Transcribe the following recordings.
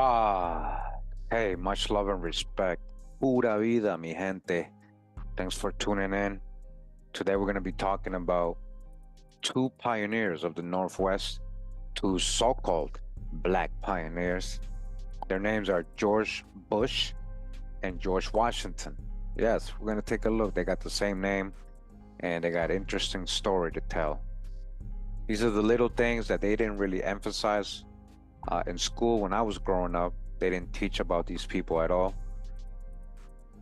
Wow. Hey, much love and respect. Pura vida, mi gente. Thanks for tuning in. Today we're going to be talking about two pioneers of the Northwest, two so-called black pioneers. Their names are George Bush and George Washington. Yes, we're going to take a look. They got the same name and they got interesting story to tell. These are the little things that they didn't really emphasize in school when I was growing up. They didn't teach about these people at all.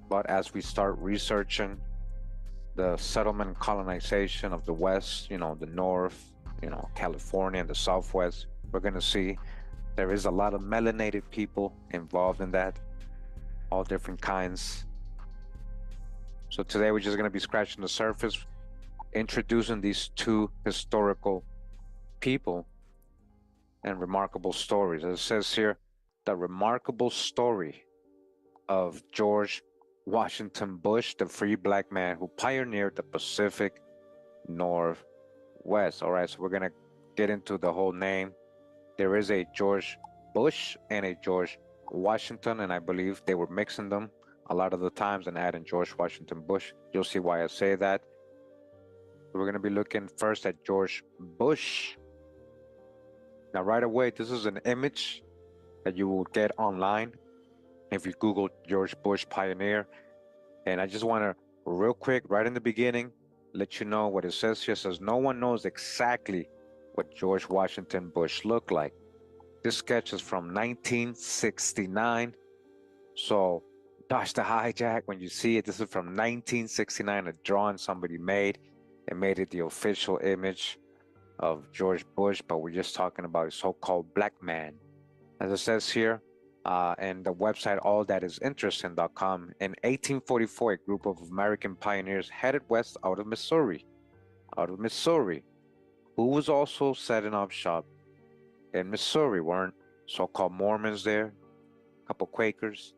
But as we start researching the settlement colonization of the West, the North, California and the Southwest, we're going to see there is a lot of melanated people involved in that, all different kinds. So today we're just going to be scratching the surface, introducing these two historical people and remarkable stories. As it says here, the remarkable story of George Washington Bush, the free black man who pioneered the Pacific Northwest. All right, so we're going to get into the whole name. There is a George Bush and a George Washington, and I believe they were mixing them a lot of the times and adding George Washington Bush. You'll see why I say that. We're going to be looking first at George Bush. Now, right away, this is an image that you will get online if you Google George Bush pioneer. And I just want to, real quick, right in the beginning, let you know what it says here. It says, no one knows exactly what George Washington Bush looked like. This sketch is from 1969. So, gosh, the hijack, when you see it, this is from 1969, a drawing somebody made. They made it the official image of George Bush, but we're just talking about a so-called black man. As it says here, and the website allthatisinteresting.com, in 1844, a group of American pioneers headed west out of Missouri, who was also setting up shop in Missouri. Weren't so-called Mormons there, a couple Quakers.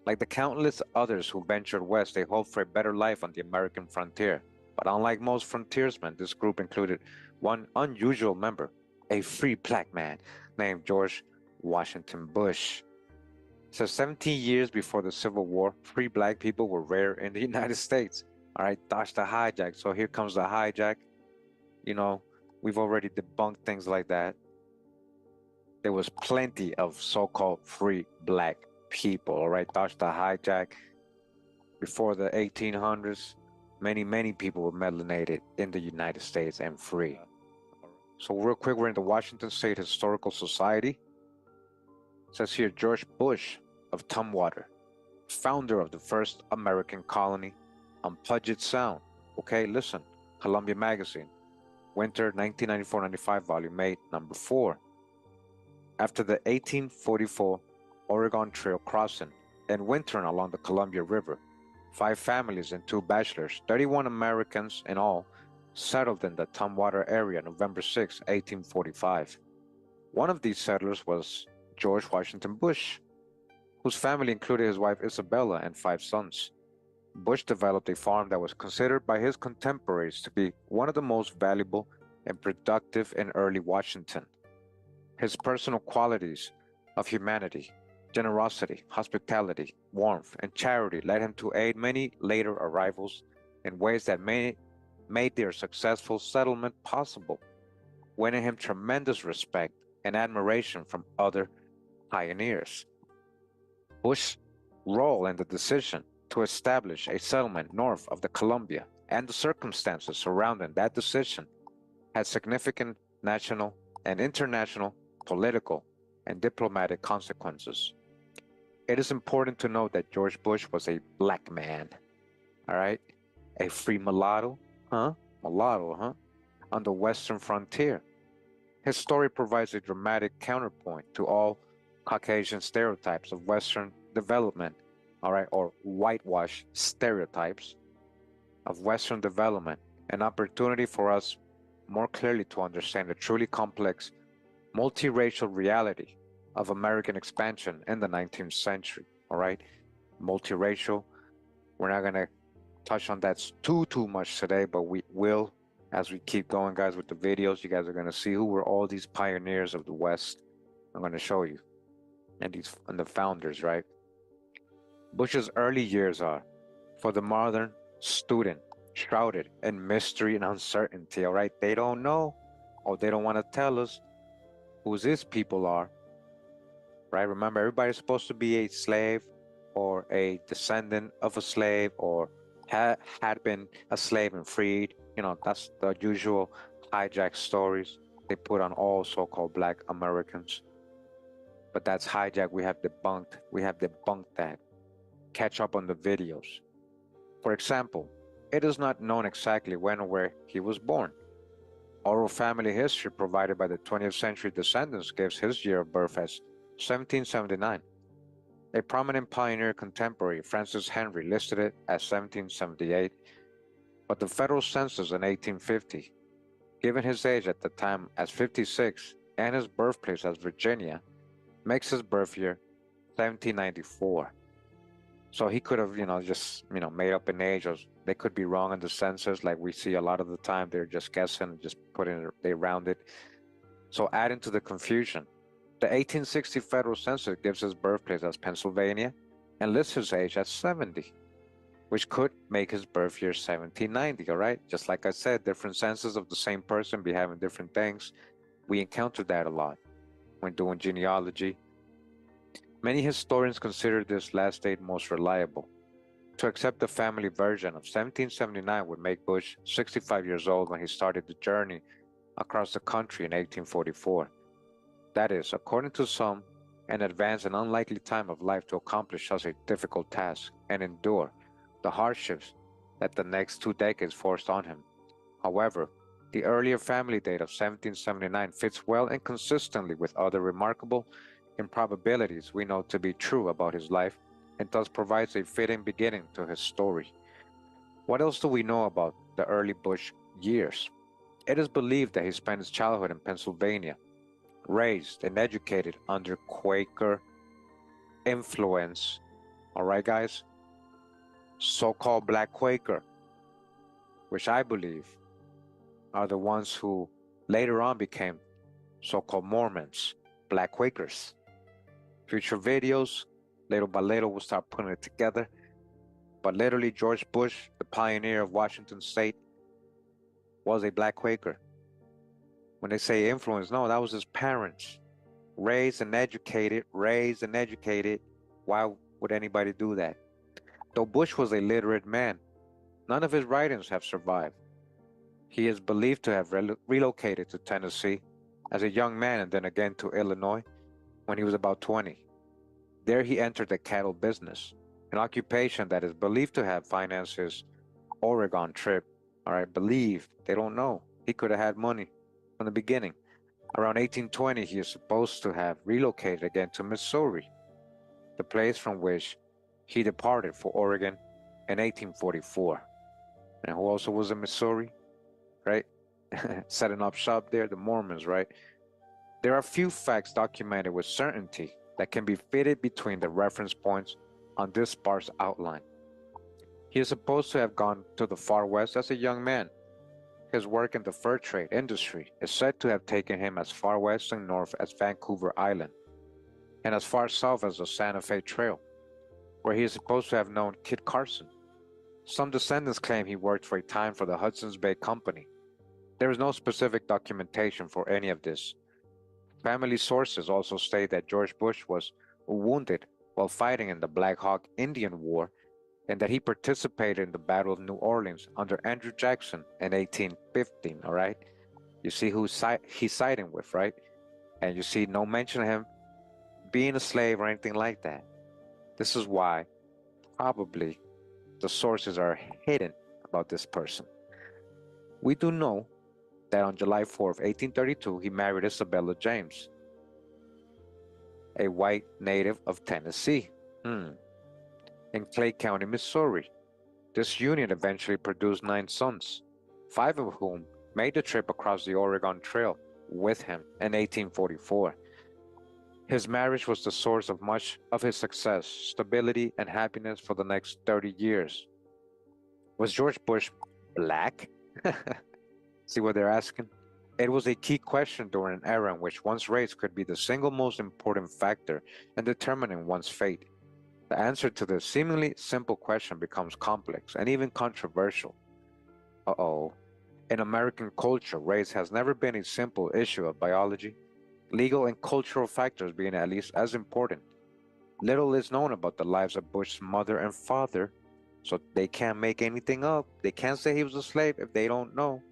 Like the countless others who ventured west, they hoped for a better life on the American frontier. But unlike most frontiersmen, this group included one unusual member, a free black man named George Washington Bush. So 17 years before the Civil War, free black people were rare in the United States. All right, dodge the hijack. So here comes the hijack. We've already debunked things like that. There was plenty of so-called free black people. All right, dodge the hijack. Before the 1800s, many people were melanated in the United States and free. So real quick, we're in the Washington State Historical Society. It says here, George Bush of Tumwater, founder of the first American colony on Puget Sound. Okay, listen, Columbia Magazine, winter 1994-95, volume 8, number 4. After the 1844 Oregon Trail crossing and wintering along the Columbia River, 5 families and 2 bachelors, 31 Americans in all, settled in the Tumwater area November 6, 1845. One of these settlers was George Washington Bush, whose family included his wife Isabella and 5 sons. Bush developed a farm that was considered by his contemporaries to be one of the most valuable and productive in early Washington. His personal qualities of humanity, generosity, hospitality, warmth, and charity led him to aid many later arrivals in ways that made their successful settlement possible, winning him tremendous respect and admiration from other pioneers. Bush's role in the decision to establish a settlement north of the Columbia and the circumstances surrounding that decision had significant national and international political and diplomatic consequences. It is important to note that George Bush was a black man, all right? A free mulatto, on the western frontier. His story provides a dramatic counterpoint to all Caucasian stereotypes of Western development, all right, or whitewash stereotypes of Western development, an opportunity for us more clearly to understand the truly complex, multiracial reality of American expansion in the 19th century, all right? Multiracial. We're not going to touch on that too much today, but we will as we keep going, guys, with the videos. You guys are going to see who were all these pioneers of the West. I'm going to show you. and the founders, right? Bush's early years are, for the modern student, shrouded in mystery and uncertainty, all right? They don't know, or they don't want to tell us who these people are, right? Remember, everybody's supposed to be a slave or a descendant of a slave or had been a slave and freed. You know, that's the usual hijack stories they put on all so-called Black Americans. But that's hijack. We have debunked. We have debunked that. Catch up on the videos. For example, it is not known exactly when or where he was born. Oral family history provided by the 20th century descendants gives his year of birth as 1779. A prominent pioneer contemporary, Francis Henry, listed it as 1778, but the federal census in 1850, given his age at the time as 56 and his birthplace as Virginia, makes his birth year 1794. So he could have, just, made up an age, or they could be wrong in the census, like we see a lot of the time. They're just guessing and just they round it. So adding to the confusion, the 1860 federal census gives his birthplace as Pennsylvania and lists his age as 70, which could make his birth year 1790, all right? Just like I said, different censuses of the same person be having different things. We encounter that a lot when doing genealogy. Many historians consider this last date most reliable. To accept the family version of 1779 would make Bush 65 years old when he started the journey across the country in 1844. That is, according to some, an advanced and unlikely time of life to accomplish such a difficult task and endure the hardships that the next 2 decades forced on him. However, the earlier family date of 1779 fits well and consistently with other remarkable improbabilities we know to be true about his life and thus provides a fitting beginning to his story. What else do we know about the early Bush years? It is believed that he spent his childhood in Pennsylvania, raised and educated under Quaker influence. All right, guys? So-called Black Quaker, which I believe are the ones who later on became so-called Mormons, Black Quakers. Future videos, little by little, we'll start putting it together. But literally, George Bush, the pioneer of Washington State, was a Black Quaker. When they say influence, no, that was his parents. Raised and educated. Why would anybody do that? Though Bush was a literate man, none of his writings have survived. He is believed to have relocated to Tennessee as a young man and then again to Illinois when he was about 20. There he entered the cattle business, an occupation that is believed to have financed his Oregon trip. All right, believed. They don't know. He could have had money from the beginning. Around 1820, he is supposed to have relocated again to Missouri, the place from which he departed for Oregon in 1844. And who also was in Missouri, right? Setting up shop there, the Mormons, right? There are few facts documented with certainty that can be fitted between the reference points on this sparse outline. He is supposed to have gone to the far west as a young man. His work in the fur trade industry is said to have taken him as far west and north as Vancouver Island, and as far south as the Santa Fe Trail, where he is supposed to have known Kit Carson. Some descendants claim he worked for a time for the Hudson's Bay Company. There is no specific documentation for any of this. Family sources also state that George Bush was wounded while fighting in the Black Hawk Indian War and that he participated in the Battle of New Orleans under Andrew Jackson in 1815, all right? You see who he's siding with, right? And you see no mention of him being a slave or anything like that. This is why probably the sources are hidden about this person. We do know that on July 4th, 1832, he married Isabella James, a white native of Tennessee, in Clay County, Missouri. This union eventually produced 9 sons, 5 of whom made the trip across the Oregon Trail with him in 1844. His marriage was the source of much of his success, stability, and happiness for the next 30 years. Was George Bush black? See what they're asking? It was a key question during an era in which one's race could be the single most important factor in determining one's fate. The answer to this seemingly simple question becomes complex and even controversial. Uh-oh. In American culture, race has never been a simple issue of biology, legal and cultural factors being at least as important. Little is known about the lives of Bush's mother and father, so they can't make anything up. They can't say he was a slave if they don't know.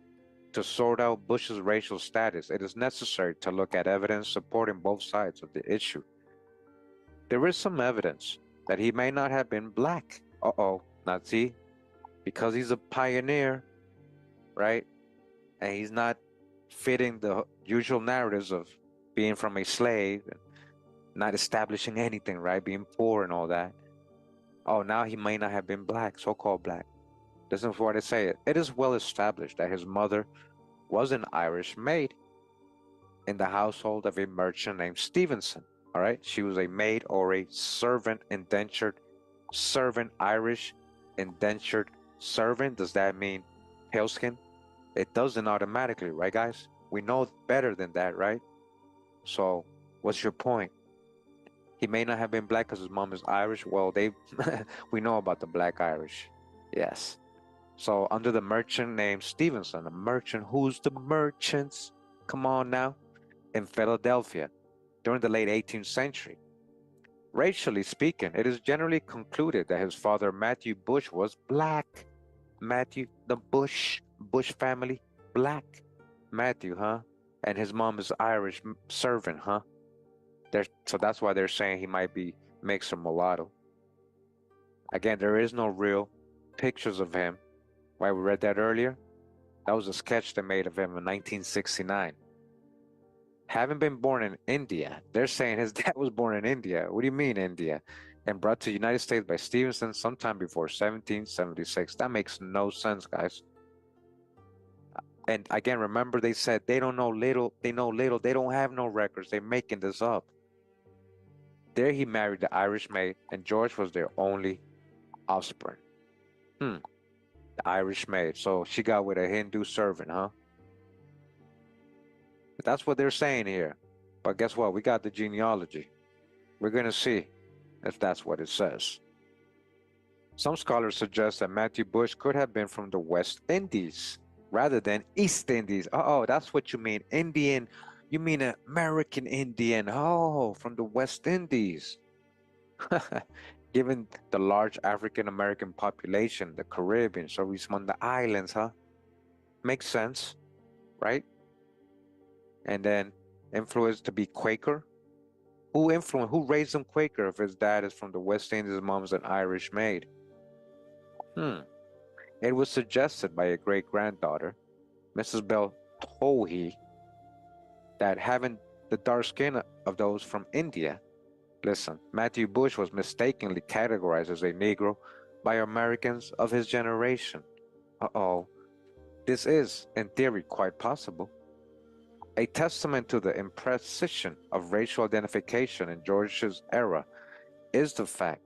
To sort out Bush's racial status, it is necessary to look at evidence supporting both sides of the issue. There is some evidence that he may not have been black. Uh-oh, not see? Because he's a pioneer, right? And he's not fitting the usual narratives of being from a slave and not establishing anything, right? Being poor and all that. Oh, now he may not have been black, so-called black. This is what they say. It is well established that his mother was an Irish maid in the household of a merchant named Stevenson. All right, she was a maid or a servant, indentured servant, Irish indentured servant. Does that mean pale skin? It doesn't automatically, right, guys? We know better than that, right? So, what's your point? He may not have been black because his mom is Irish. Well, they we know about the black Irish. Yes. So under the merchant named Stevenson, a merchant, who's the merchants? Come on now. In Philadelphia during the late 18th century. Racially speaking, it is generally concluded that his father, Matthew Bush, was black. Matthew, the Bush family, black. Matthew, huh? And his mom is Irish servant, huh? So that's why they're saying he might be mixed or mulatto. Again, there is no real pictures of him. Why we read that earlier? That was a sketch they made of him in 1969. Having been born in India, they're saying his dad was born in India. What do you mean, India? And brought to the United States by Stevenson sometime before 1776. That makes no sense, guys. And again, remember they said they don't know little, they know little, they don't have no records, they're making this up. There he married the Irish maid, and George was their only offspring. The Irish maid. So she got with a Hindu servant, huh? But that's what they're saying here. But guess what? We got the genealogy. We're going to see if that's what it says. Some scholars suggest that Matthew Bush could have been from the West Indies rather than East Indies. Oh, that's what you mean. Indian. You mean American Indian. Oh, from the West Indies. Given the large African American population, the Caribbean, so he's from the islands, huh? Makes sense, right? And then influenced to be Quaker. Who raised him Quaker if his dad is from the West Indies, his mom's an Irish maid? It was suggested by a great-granddaughter, Mrs. Bell Towhee, that having the dark skin of those from India, listen, Matthew Bush was mistakenly categorized as a Negro by Americans of his generation. Uh-oh. This is, in theory, quite possible. A testament to the imprecision of racial identification in George's era is the fact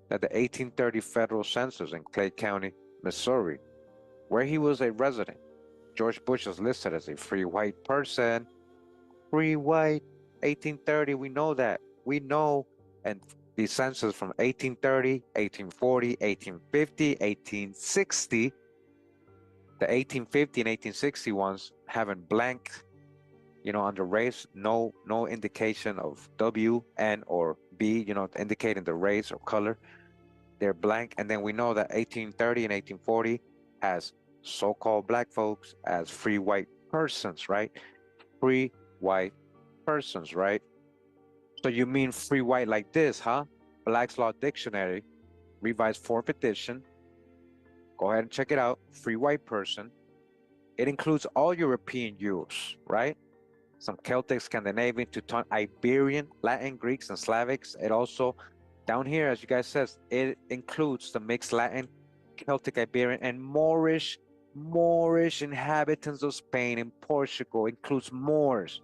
that the 1830 federal census in Clay County, Missouri, where he was a resident, George Bush is listed as a free white person. Free white, 1830, we know that. We know, and the census from 1830, 1840, 1850, 1860, the 1850 and 1860 ones having blank, under race, no indication of W, N, or B, indicating the race or color. They're blank. And then we know that 1830 and 1840 has so-called black folks as free white persons, right? Free white persons, right? So you mean free white like this, huh? Black's Law Dictionary, revised 4th edition. Go ahead and check it out. Free white person. It includes all European Jews, right? Some Celtic, Scandinavian, Teuton, Iberian, Latin, Greeks, and Slavics. It also, down here, as you guys says, it includes the mixed Latin, Celtic, Iberian, and Moorish inhabitants of Spain and Portugal. Includes Moors,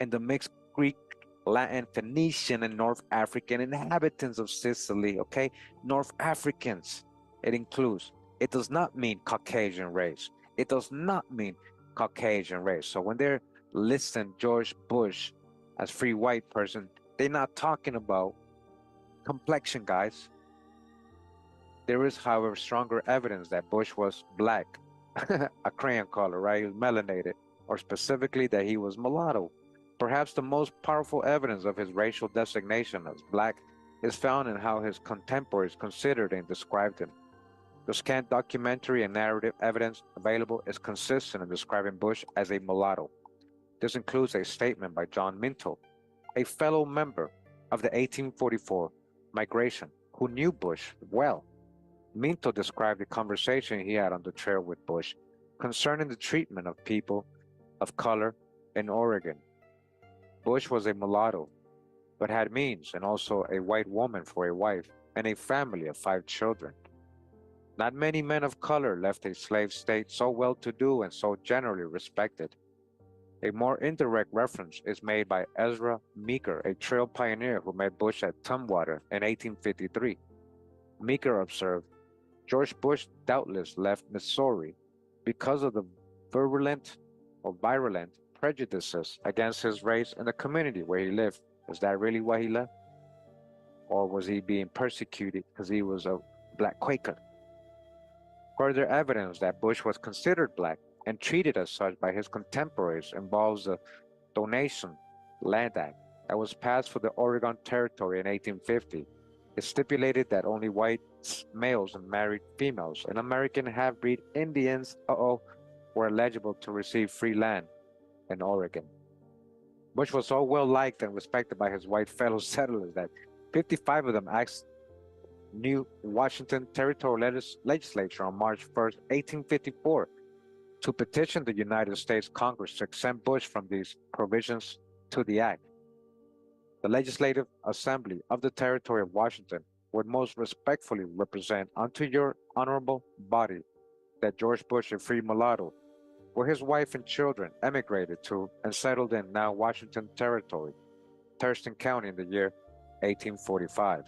and the mixed Greek, Latin, Phoenician, and North African inhabitants of Sicily. Okay, North Africans. It includes. It does not mean Caucasian race. It does not mean Caucasian race. So when they're listing George Bush as free white person, they're not talking about complexion, guys. There is, however, stronger evidence that Bush was black, a crayon color, right? He was melanated, or specifically that he was mulatto. Perhaps the most powerful evidence of his racial designation as black is found in how his contemporaries considered and described him. The scant documentary and narrative evidence available is consistent in describing Bush as a mulatto. This includes a statement by John Minto, a fellow member of the 1844 migration who knew Bush well. Minto described the conversation he had on the trail with Bush concerning the treatment of people of color in Oregon. Bush was a mulatto, but had means and also a white woman for a wife and a family of 5 children. Not many men of color left a slave state so well to do and so generally respected. A more indirect reference is made by Ezra Meeker, a trail pioneer who met Bush at Tumwater in 1853. Meeker observed, George Bush doubtless left Missouri because of the virulent prejudices against his race in the community where he lived. Is that really why he left? Or was he being persecuted because he was a black Quaker? Further evidence that Bush was considered black and treated as such by his contemporaries involves the Donation Land Act that was passed for the Oregon Territory in 1850. It stipulated that only white males and married females and American half-breed Indians were eligible to receive free land in Oregon. Bush was so well liked and respected by his white fellow settlers that 55 of them asked new Washington Territorial Legislature on March 1st, 1854, to petition the United States Congress to exempt Bush from these provisions to the act. The Legislative Assembly of the Territory of Washington would most respectfully represent unto your honorable body that George Bush, a free mulatto, where his wife and children emigrated to and settled in now Washington Territory, Thurston County in the year 1845.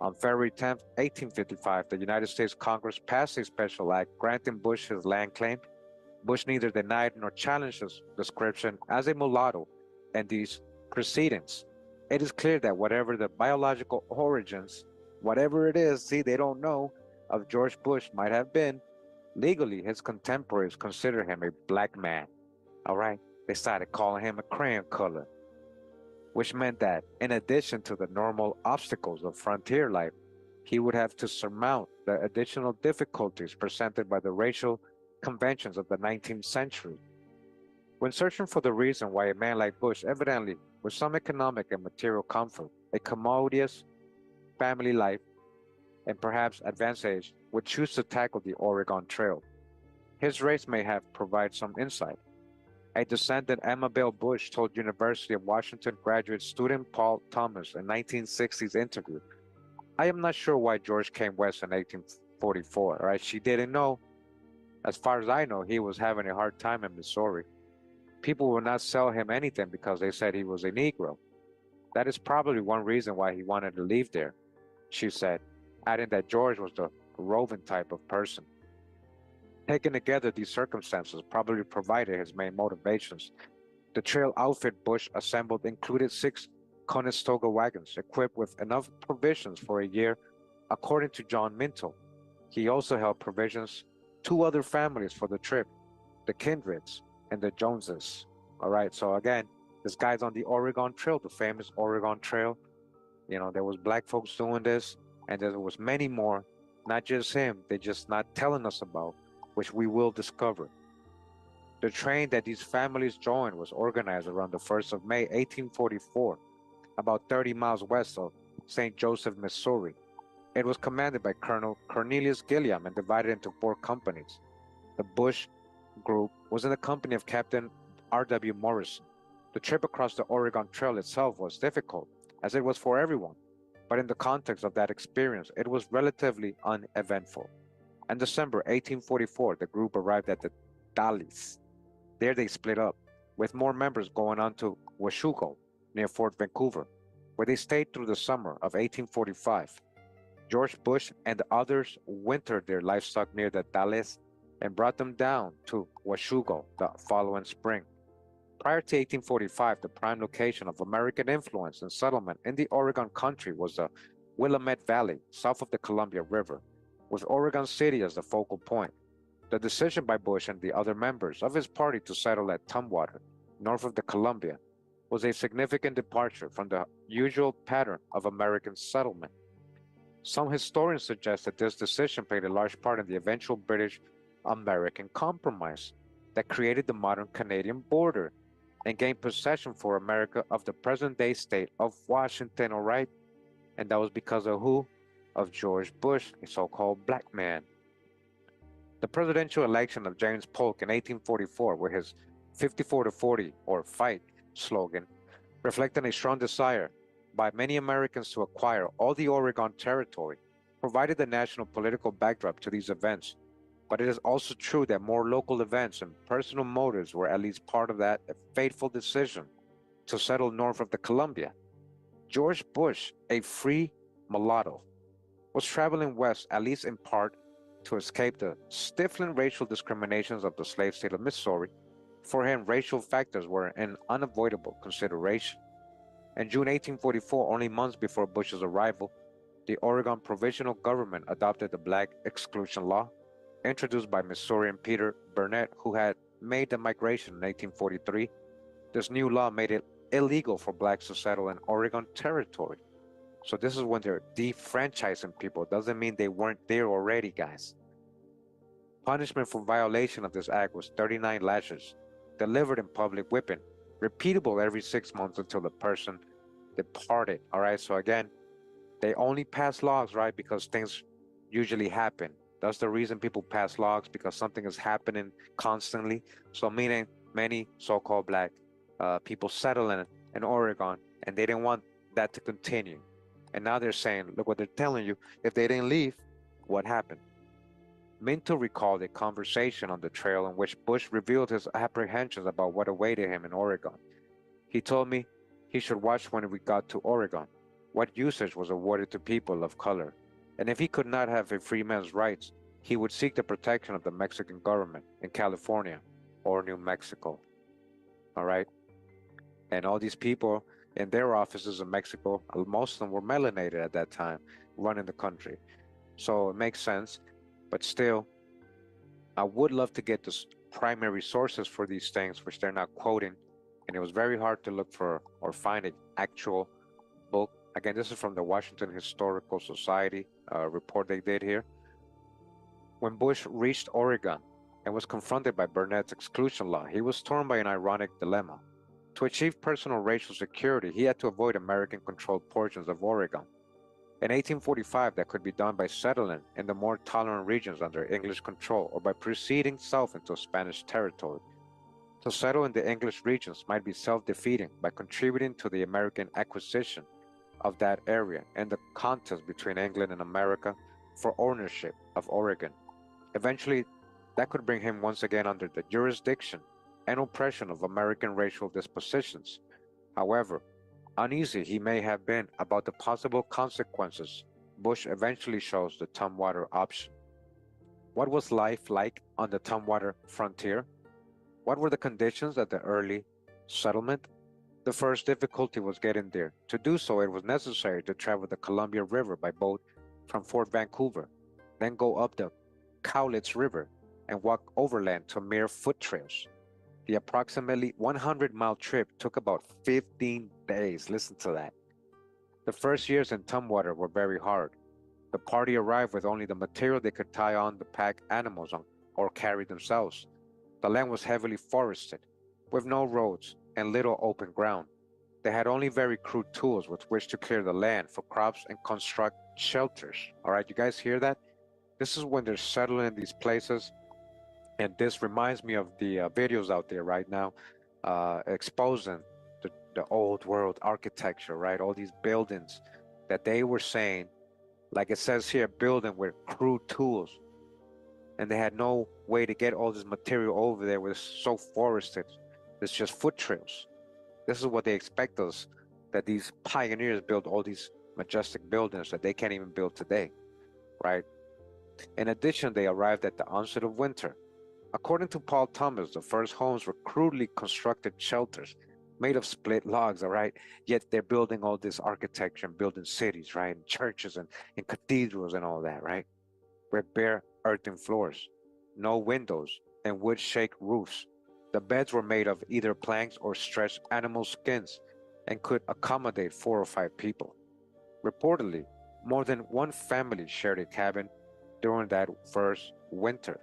On February 10, 1855, the United States Congress passed a special act granting Bush his land claim. Bush neither denied nor challenged his description as a mulatto in these proceedings. It is clear that whatever the biological origins, whatever it is, see, they don't know, of George Bush might have been, legally his contemporaries consider him a black man. All right? They started calling him a crayon color, which meant that, in addition to the normal obstacles of frontier life, he would have to surmount the additional difficulties presented by the racial conventions of the 19th century. When searching for the reason why a man like Bush, evidently with some economic and material comfort, a commodious family life, and perhaps advanced age, would choose to tackle the Oregon Trail, his race may have provided some insight. A descendant, Emma Bell Bush, told University of Washington graduate student Paul Thomas in 1960's interview, I am not sure why George came west in 1844, right? She didn't know. As far as I know, he was having a hard time in Missouri. People would not sell him anything because they said he was a Negro. That is probably one reason why he wanted to leave there, she said, adding that George was the roving type of person. Taken together, these circumstances probably provided his main motivations. The trail outfit Bush assembled included 6 Conestoga wagons equipped with enough provisions for a year, according to John Minto. He also held provisions 2 other families for the trip, the Kindreds and the Joneses. All right, so again, this guy's on the Oregon Trail, the famous Oregon Trail. You know, there was black folks doing this, and there was many more, not just him, they're just not telling us about, which we will discover. The train that these families joined was organized around the 1st of May, 1844, about 30 miles west of St. Joseph, Missouri. It was commanded by Colonel Cornelius Gilliam and divided into 4 companies. The Bush group was in the company of Captain R.W. Morrison. The trip across the Oregon Trail itself was difficult, as it was for everyone, but in the context of that experience, it was relatively uneventful. In December 1844, the group arrived at the Dalles. There they split up, with more members going on to Washougal, near Fort Vancouver, where they stayed through the summer of 1845. George Bush and the others wintered their livestock near the Dalles and brought them down to Washugo the following spring. Prior to 1845, the prime location of American influence and settlement in the Oregon country was the Willamette Valley, south of the Columbia River, with Oregon City as the focal point. The decision by Bush and the other members of his party to settle at Tumwater, north of the Columbia, was a significant departure from the usual pattern of American settlement. Some historians suggest that this decision played a large part in the eventual British American Compromise that created the modern Canadian border and gained possession for America of the present day state of Washington, all right? And that was because of who? Of George Bush, a so called black man. The presidential election of James Polk in 1844, with his 54 to 40 or fight slogan, reflected a strong desire by many Americans to acquire all the Oregon territory, provided the national political backdrop to these events. But it is also true that more local events and personal motives were at least part of that fateful decision to settle north of the Columbia. George Bush, a free mulatto, was traveling west, at least in part, to escape the stifling racial discriminations of the slave state of Missouri. For him, racial factors were an unavoidable consideration. In June 1844, only months before Bush's arrival, the Oregon Provisional Government adopted the Black Exclusion Law, introduced by Missourian Peter Burnett, who had made the migration in 1843. This new law made it illegal for blacks to settle in Oregon territory. So this is when they're defranchising people. Doesn't mean they weren't there already, guys. Punishment for violation of this act was 39 lashes, delivered in public whipping, repeatable every 6 months until the person departed. All right, so again, they only pass laws, right, because things usually happen. That's the reason people pass laws, because something is happening constantly. So meaning many so-called black people settle in Oregon, and they didn't want that to continue. And now they're saying, look what they're telling you. If they didn't leave, what happened? Minto recalled a conversation on the trail in which Bush revealed his apprehensions about what awaited him in Oregon. He told me he should watch when we got to Oregon, what usage was awarded to people of color, and if he could not have a free man's rights, he would seek the protection of the Mexican government in California or New Mexico. All right? And all these people in their offices in Mexico, most of them were melanated at that time, running the country. So it makes sense, but still, I would love to get the primary sources for these things, which they're not quoting, and it was very hard to look for or find an actual book. Again, this is from the Washington Historical Society report they did here. When Bush reached Oregon and was confronted by Burnett's exclusion law, he was torn by an ironic dilemma. To achieve personal racial security, he had to avoid American-controlled portions of Oregon. In 1845, that could be done by settling in the more tolerant regions under English control or by proceeding south into Spanish territory. To settle in the English regions might be self-defeating by contributing to the American acquisition of that area and the contest between England and America for ownership of Oregon. Eventually, that could bring him once again under the jurisdiction and oppression of American racial dispositions. However, uneasy he may have been about the possible consequences, Bush eventually chose the Tumwater option. What was life like on the Tumwater frontier? What were the conditions at the early settlement? The first difficulty was getting there. To do so, it was necessary to travel the Columbia River by boat from Fort Vancouver, then go up the Cowlitz River and walk overland to mere foot trails. The approximately 100-mile trip took about 15 days. Listen to that. The first years in Tumwater were very hard. The party arrived with only the material they could tie on the pack animals on or carry themselves. The land was heavily forested, with no roads and little open ground. They had only very crude tools with which to clear the land for crops and construct shelters. All right, you guys hear that? This is when they're settling in these places. And this reminds me of the videos out there right now exposing the old world architecture, right? All these buildings that they were saying, like it says here, building with crude tools. And they had no way to get all this material over there. It was so forested. It's just foot trails. This is what they expect us, that these pioneers build all these majestic buildings that they can't even build today, right? In addition, they arrived at the onset of winter. According to Paul Thomas, the first homes were crudely constructed shelters made of split logs, all right? Yet they're building all this architecture and building cities, right? And churches and cathedrals and all that, right? With bare earthen floors, no windows, and wood shake roofs. The beds were made of either planks or stretched animal skins and could accommodate 4 or 5 people. Reportedly, more than one family shared a cabin during that first winter.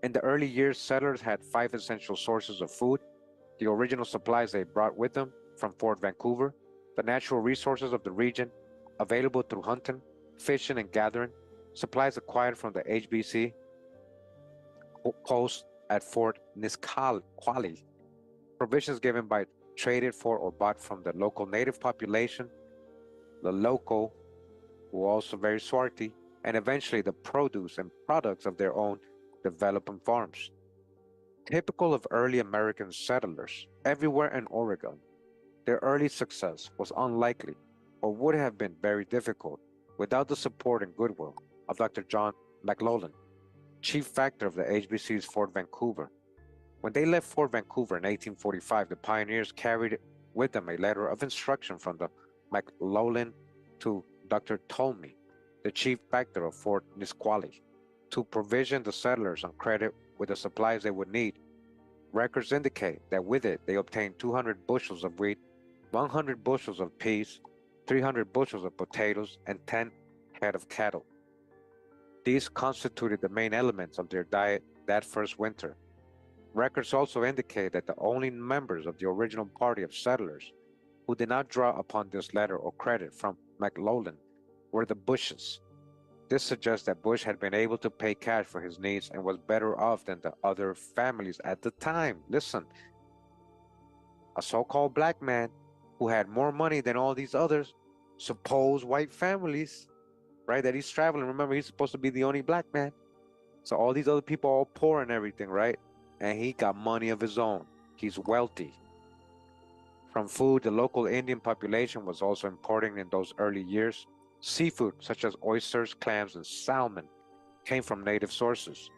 In the early years, settlers had 5 essential sources of food: the original supplies they brought with them from Fort Vancouver, the natural resources of the region available through hunting, fishing, and gathering, supplies acquired from the HBC coast at Fort Nisqually, provisions given by traded for or bought from the local native population, the local, who were also very swarthy, and eventually the produce and products of their own developing farms. Typical of early American settlers everywhere in Oregon, their early success was unlikely or would have been very difficult without the support and goodwill of Dr. John McLaughlin, chief factor of the HBC's Fort Vancouver. When they left Fort Vancouver in 1845, the pioneers carried with them a letter of instruction from the McLaughlin to Dr. Tolmie, the chief factor of Fort Nisqually, to provision the settlers on credit with the supplies they would need. Records indicate that with it they obtained 200 bushels of wheat, 100 bushels of peas, 300 bushels of potatoes, and 10 head of cattle. These constituted the main elements of their diet that first winter. Records also indicate that the only members of the original party of settlers who did not draw upon this letter or credit from McLaughlin were the Bushes. This suggests that Bush had been able to pay cash for his needs and was better off than the other families at the time. Listen, a so called black man who had more money than all these others, supposed white families, right? That he's traveling. Remember, he's supposed to be the only black man. So all these other people are all poor and everything, right? And he got money of his own. He's wealthy. From food, the local Indian population was also importing in those early years. Seafood, such as oysters, clams, and salmon, came from native sources.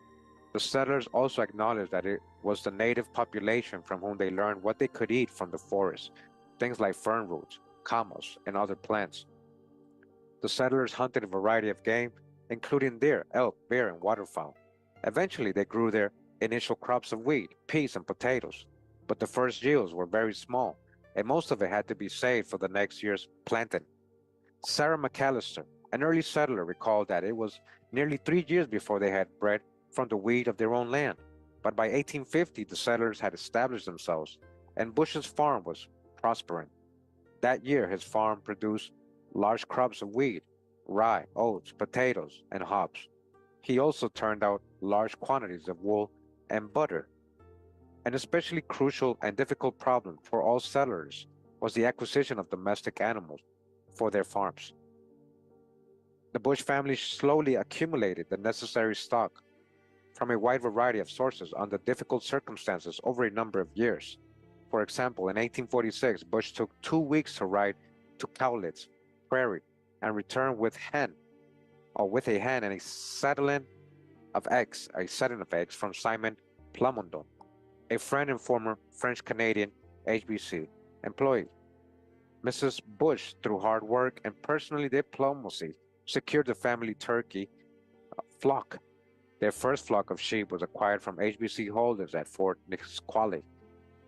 The settlers also acknowledged that it was the native population from whom they learned what they could eat from the forest, things like fern roots, camas, and other plants. The settlers hunted a variety of game, including deer, elk, bear, and waterfowl. Eventually, they grew their initial crops of wheat, peas, and potatoes, but the first yields were very small, and most of it had to be saved for the next year's planting. Sarah McAllister, an early settler, recalled that it was nearly 3 years before they had bread from the wheat of their own land. But by 1850, the settlers had established themselves, and Bush's farm was prospering. That year, his farm produced large crops of wheat, rye, oats, potatoes, and hops. He also turned out large quantities of wool and butter. An especially crucial and difficult problem for all settlers was the acquisition of domestic animals for their farms. The Bush family slowly accumulated the necessary stock from a wide variety of sources under difficult circumstances over a number of years. For example, in 1846, Bush took 2 weeks to ride to Cowlitz Prairie and return with a hen and a setting of eggs from Simon Plamondon, a friend and former French-Canadian HBC employee. Mrs. Bush, through hard work and personal diplomacy, secured the family turkey flock. Their first flock of sheep was acquired from HBC holders at Fort Nisqually.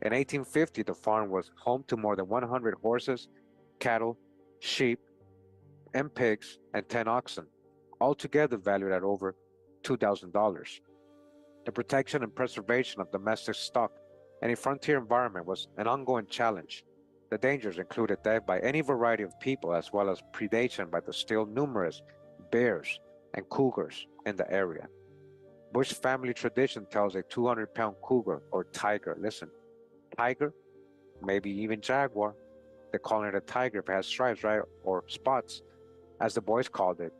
In 1850, the farm was home to more than 100 horses, cattle, sheep, and pigs, and 10 oxen, altogether valued at over $2,000. The protection and preservation of domestic stock in a frontier environment was an ongoing challenge. The dangers included death by any variety of people, as well as predation by the still numerous bears and cougars in the area. Bush family tradition tells a 200-pound cougar or tiger, listen, tiger, maybe even jaguar, they're calling it a tiger if it has stripes, right, or spots, as the boys called it,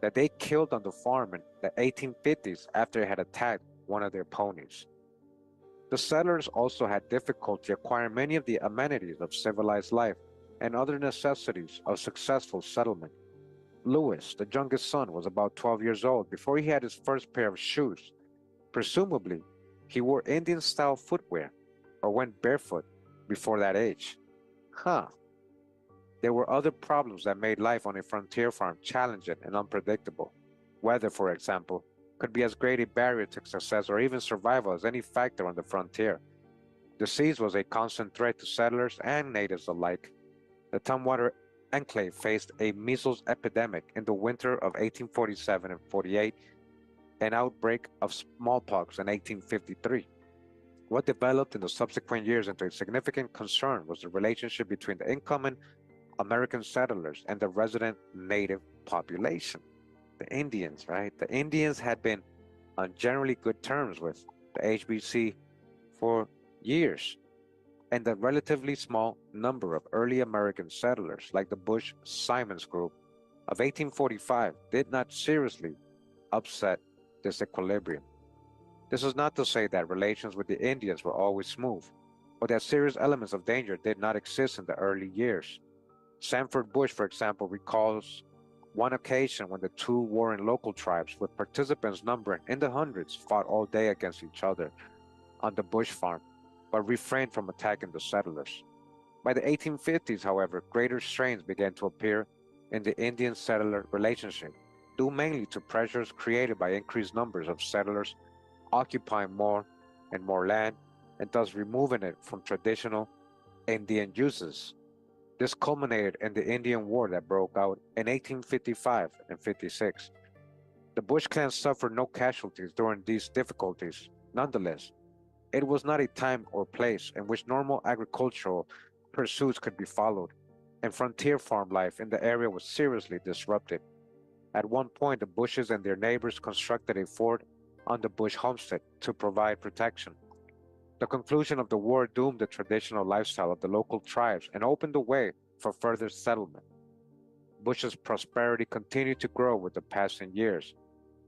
that they killed on the farm in the 1850s after it had attacked one of their ponies. The settlers also had difficulty acquiring many of the amenities of civilized life and other necessities of successful settlement. Louis, the youngest son, was about 12 years old before he had his first pair of shoes. Presumably, He wore Indian style footwear or went barefoot before that age. Huh. There were other problems that made life on a frontier farm challenging and unpredictable. Weather, for example, could be as great a barrier to success or even survival as any factor on the frontier. Disease was a constant threat to settlers and natives alike. The Tumwater enclave faced a measles epidemic in the winter of 1847 and 48, an outbreak of smallpox in 1853. What developed in the subsequent years into a significant concern was the relationship between the incoming American settlers and the resident native population. The Indians, right? The Indians had been on generally good terms with the HBC for years, and the relatively small number of early American settlers, like the Bush Simons Group of 1845, did not seriously upset this equilibrium. This is not to say that relations with the Indians were always smooth, or that serious elements of danger did not exist in the early years. Sanford Bush, for example, recalls one occasion when the two warring local tribes, with participants numbering in the hundreds, fought all day against each other on the Bush farm, but refrained from attacking the settlers. By the 1850s, however, greater strains began to appear in the Indian settler relationship, due mainly to pressures created by increased numbers of settlers occupying more and more land, and thus removing it from traditional Indian uses. This culminated in the Indian War that broke out in 1855 and 56. The Bush clan suffered no casualties during these difficulties. Nonetheless, it was not a time or place in which normal agricultural pursuits could be followed, and frontier farm life in the area was seriously disrupted. At one point, the Bushes and their neighbors constructed a fort on the Bush homestead to provide protection. The conclusion of the war doomed the traditional lifestyle of the local tribes and opened the way for further settlement. Bush's prosperity continued to grow with the passing years.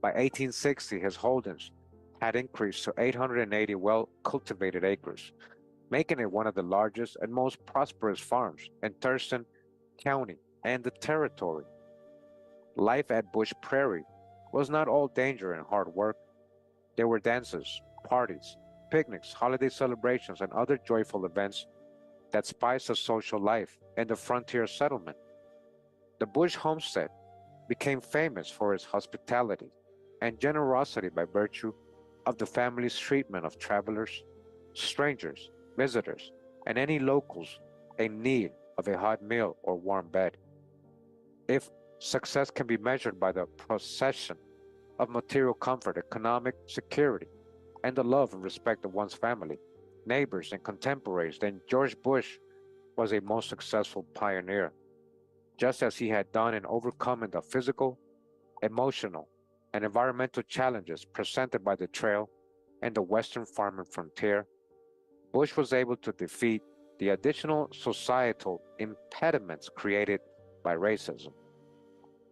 By 1860, his holdings had increased to 880 well cultivated acres, making it one of the largest and most prosperous farms in Thurston County and the territory. Life at Bush Prairie was not all danger and hard work. There were dances, parties, picnics, holiday celebrations, and other joyful events that spiced the social life in the frontier settlement. The Bush homestead became famous for its hospitality and generosity by virtue of the family's treatment of travelers, strangers, visitors, and any locals in need of a hot meal or warm bed. If success can be measured by the possession of material comfort, economic security, and the love and respect of one's family, neighbors, and contemporaries, then George Bush was a most successful pioneer, just as he had done in overcoming the physical, emotional, and environmental challenges presented by the trail and the western farming frontier. Bush was able to defeat the additional societal impediments created by racism.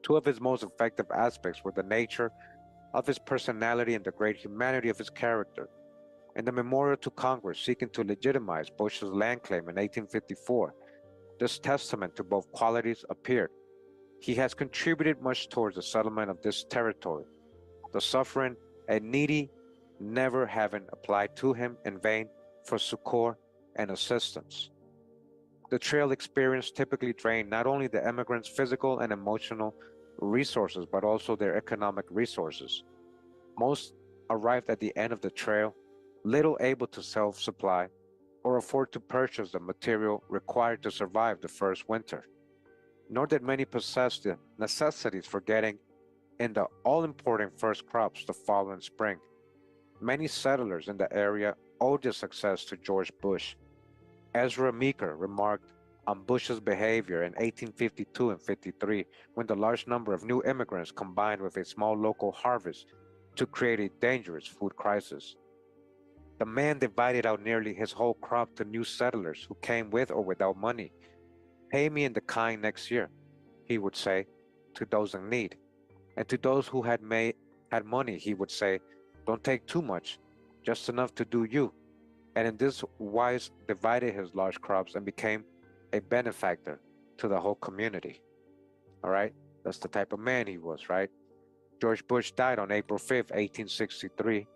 Two of his most effective aspects were the nature of his personality and the great humanity of his character. In the memorial to Congress seeking to legitimize Bush's land claim in 1854, this testament to both qualities appeared. He has contributed much towards the settlement of this territory, the suffering and needy never having applied to him in vain for succor and assistance. The trail experience typically drained not only the emigrants' physical and emotional resources, but also their economic resources. Most arrived at the end of the trail, little able to self supply or afford to purchase the material required to survive the first winter. Nor did many possess the necessities for getting in the all important first crops the following spring. Many settlers in the area owed their success to George Bush. Ezra Meeker remarked on Bush's behavior in 1852 and 53 when the large number of new immigrants combined with a small local harvest to create a dangerous food crisis. The man divided out nearly his whole crop to new settlers who came with or without money. Pay me in the kind next year, he would say to those in need. And to those who had money, he would say, don't take too much, just enough to do you. And in this wise divided his large crops and became a benefactor to the whole community. All right? That's the type of man he was, right? George Bush died on April 5th, 1863.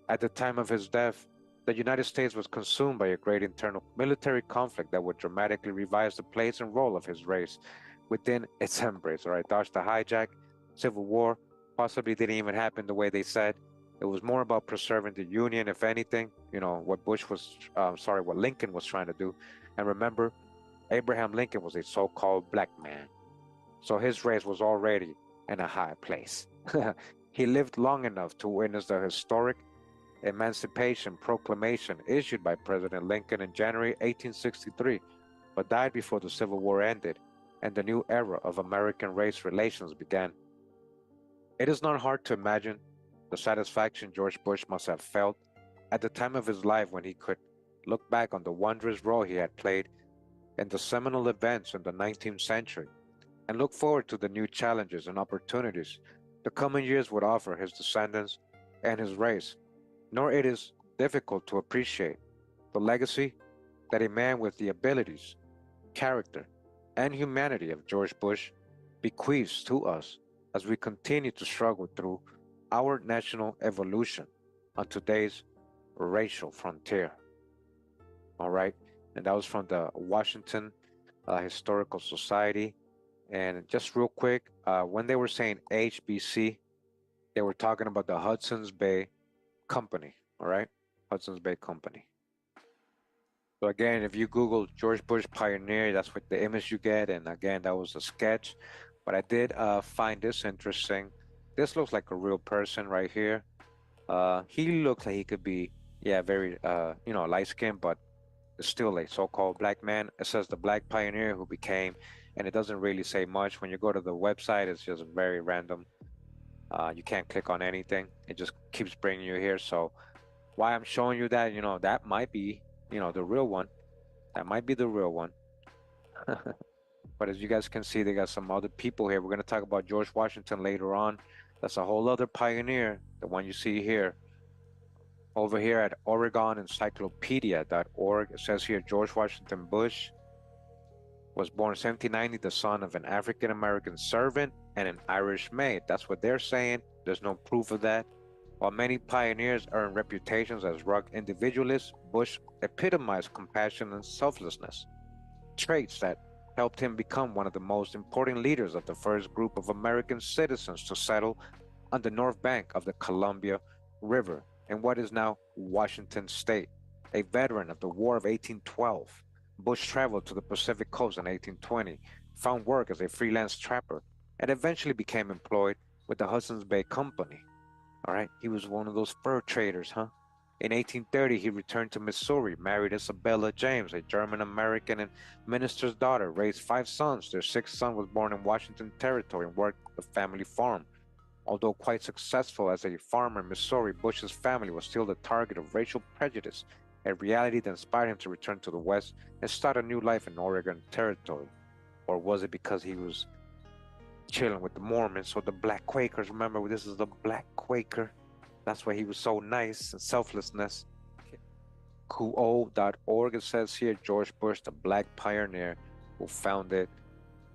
At the time of his death, the United States was consumed by a great internal military conflict that would dramatically revise the place and role of his race within its embrace. All right, dodge the hijack, civil war possibly didn't even happen the way they said. It was more about preserving the Union, if anything. You know what what Lincoln was trying to do. And remember, Abraham Lincoln was a so-called black man, so his race was already in a high place. He lived long enough to witness the historic Emancipation Proclamation issued by President Lincoln in January 1863, but died before the Civil War ended and the new era of American race relations began. It is not hard to imagine the satisfaction George Bush must have felt at the time of his life when he could look back on the wondrous role he had played in the seminal events in the 19th century and look forward to the new challenges and opportunities the coming years would offer his descendants and his race. Nor it is difficult to appreciate the legacy that a man with the abilities, character, and humanity of George Bush bequeaths to us as we continue to struggle through our national evolution on today's racial frontier. All right, and that was from the Washington Historical Society. And just real quick, when they were saying HBC, they were talking about the Hudson's Bay Company. All right, Hudson's Bay Company. So again, if you Google George Bush Pioneer, that's what the image you get. And again, that was a sketch. But I did find this interesting. This looks like a real person right here. He looks like he could be, yeah, very, light skinned, but still a so-called black man. It says the black pioneer who became, and it doesn't really say much. When you go to the website, it's just very random. You can't click on anything. It just keeps bringing you here. So why I'm showing you that, that might be, the real one. That might be the real one. But as you guys can see, they got some other people here. We're going to talk about George Washington later on. That's a whole other pioneer, the one you see here. Over here at OregonEncyclopedia.org, it says here George Washington Bush was born 1790, the son of an African American servant and an Irish maid. That's what they're saying. There's no proof of that. While many pioneers earned reputations as rugged individualists, Bush epitomized compassion and selflessness, traits that helped him become one of the most important leaders of the first group of American citizens to settle on the north bank of the Columbia River in what is now Washington State. A veteran of the War of 1812, Bush traveled to the Pacific coast in 1820, found work as a freelance trapper, and eventually became employed with the Hudson's Bay Company. All right, he was one of those fur traders, huh? In 1830, he returned to Missouri, married Isabella James, a German American and minister's daughter, raised 5 sons. Their sixth son was born in Washington Territory and worked the family farm. Although quite successful as a farmer in Missouri, Bush's family was still the target of racial prejudice, a reality that inspired him to return to the West and start a new life in Oregon Territory. Or was it because he was chilling with the Mormons or the Black Quakers? Remember, this is the Black Quaker. That's why he was so nice and selflessness. Kuo.org, it says here, George Bush, the black pioneer who founded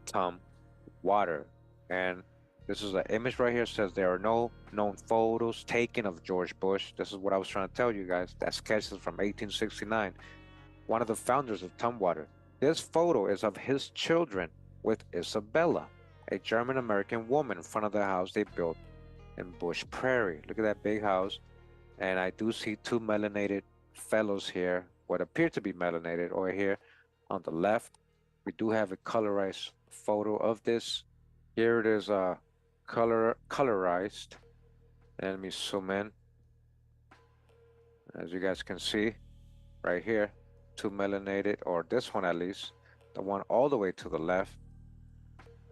Tumwater. And this is an image right here. It says there are no known photos taken of George Bush. This is what I was trying to tell you guys. That sketch is from 1869. One of the founders of Tumwater. This photo is of his children with Isabella, a German-American woman, in front of the house they built in Bush Prairie. Look at that big house. And I do see two melanated fellows here, what appear to be melanated, or here on the left. We do have a colorized photo of this. Here it is colorized. And let me zoom in. As you guys can see, right here, two melanated, or this one at least, the one all the way to the left,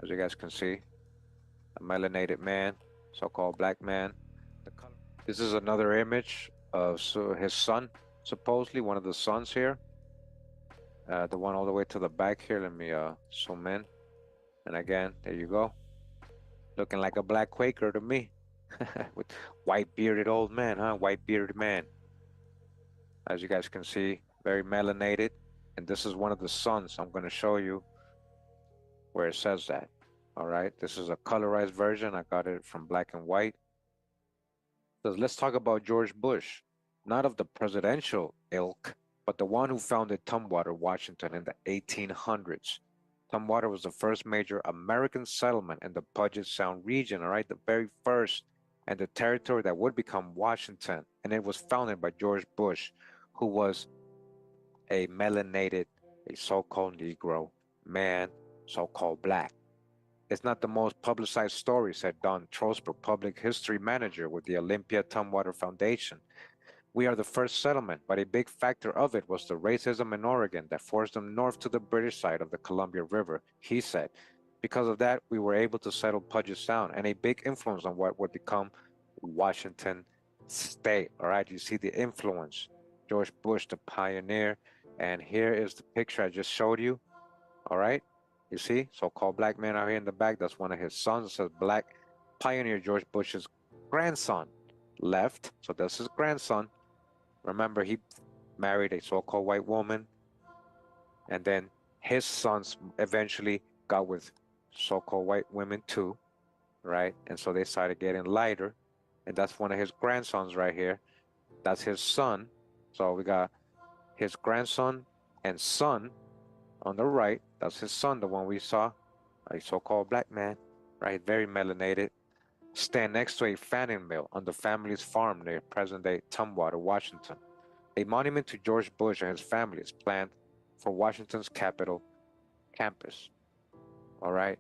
as you guys can see, a melanated man, so-called black man. This is another image of his son, supposedly one of the sons here. The one all the way to the back here. Let me zoom in. And again, there you go. Looking like a black Quaker to me. With white bearded old man, huh? White bearded man. As you guys can see, very melanated. And this is one of the sons. I'm going to show you where it says that. All right, this is a colorized version. I got it from black and white. So let's talk about George Bush. not of the presidential ilk, but the one who founded Tumwater, Washington in the 1800s. Tumwater was the first major American settlement in the Puget Sound region, all right, the very first, and the territory that would become Washington. And it was founded by George Bush, who was a melanated, a so called Negro man, so called black. It's not the most publicized story, said Don Trosper, public history manager with the Olympia Tumwater Foundation. We are the first settlement, but a big factor of it was the racism in Oregon that forced them north to the British side of the Columbia River, he said. Because of that, we were able to settle Puget Sound, and a big influence on what would become Washington State. All right, you see the influence. George Bush, the pioneer, and here is the picture I just showed you. All right, you see, so-called black man out here in the back. That's one of his sons. It says Black Pioneer George Bush's grandson. Left, so that's his grandson. Remember, he married a so-called white woman, and then his sons eventually got with so-called white women too, right? And so they started getting lighter, and that's one of his grandsons right here. That's his son. So we got his grandson and son on the right. That's his son, the one we saw, a so-called black man, right? Very melanated. Stand next to a fanning mill on the family's farm near present-day Tumwater, Washington. A monument to George Bush and his family is planned for Washington's Capitol campus. All right.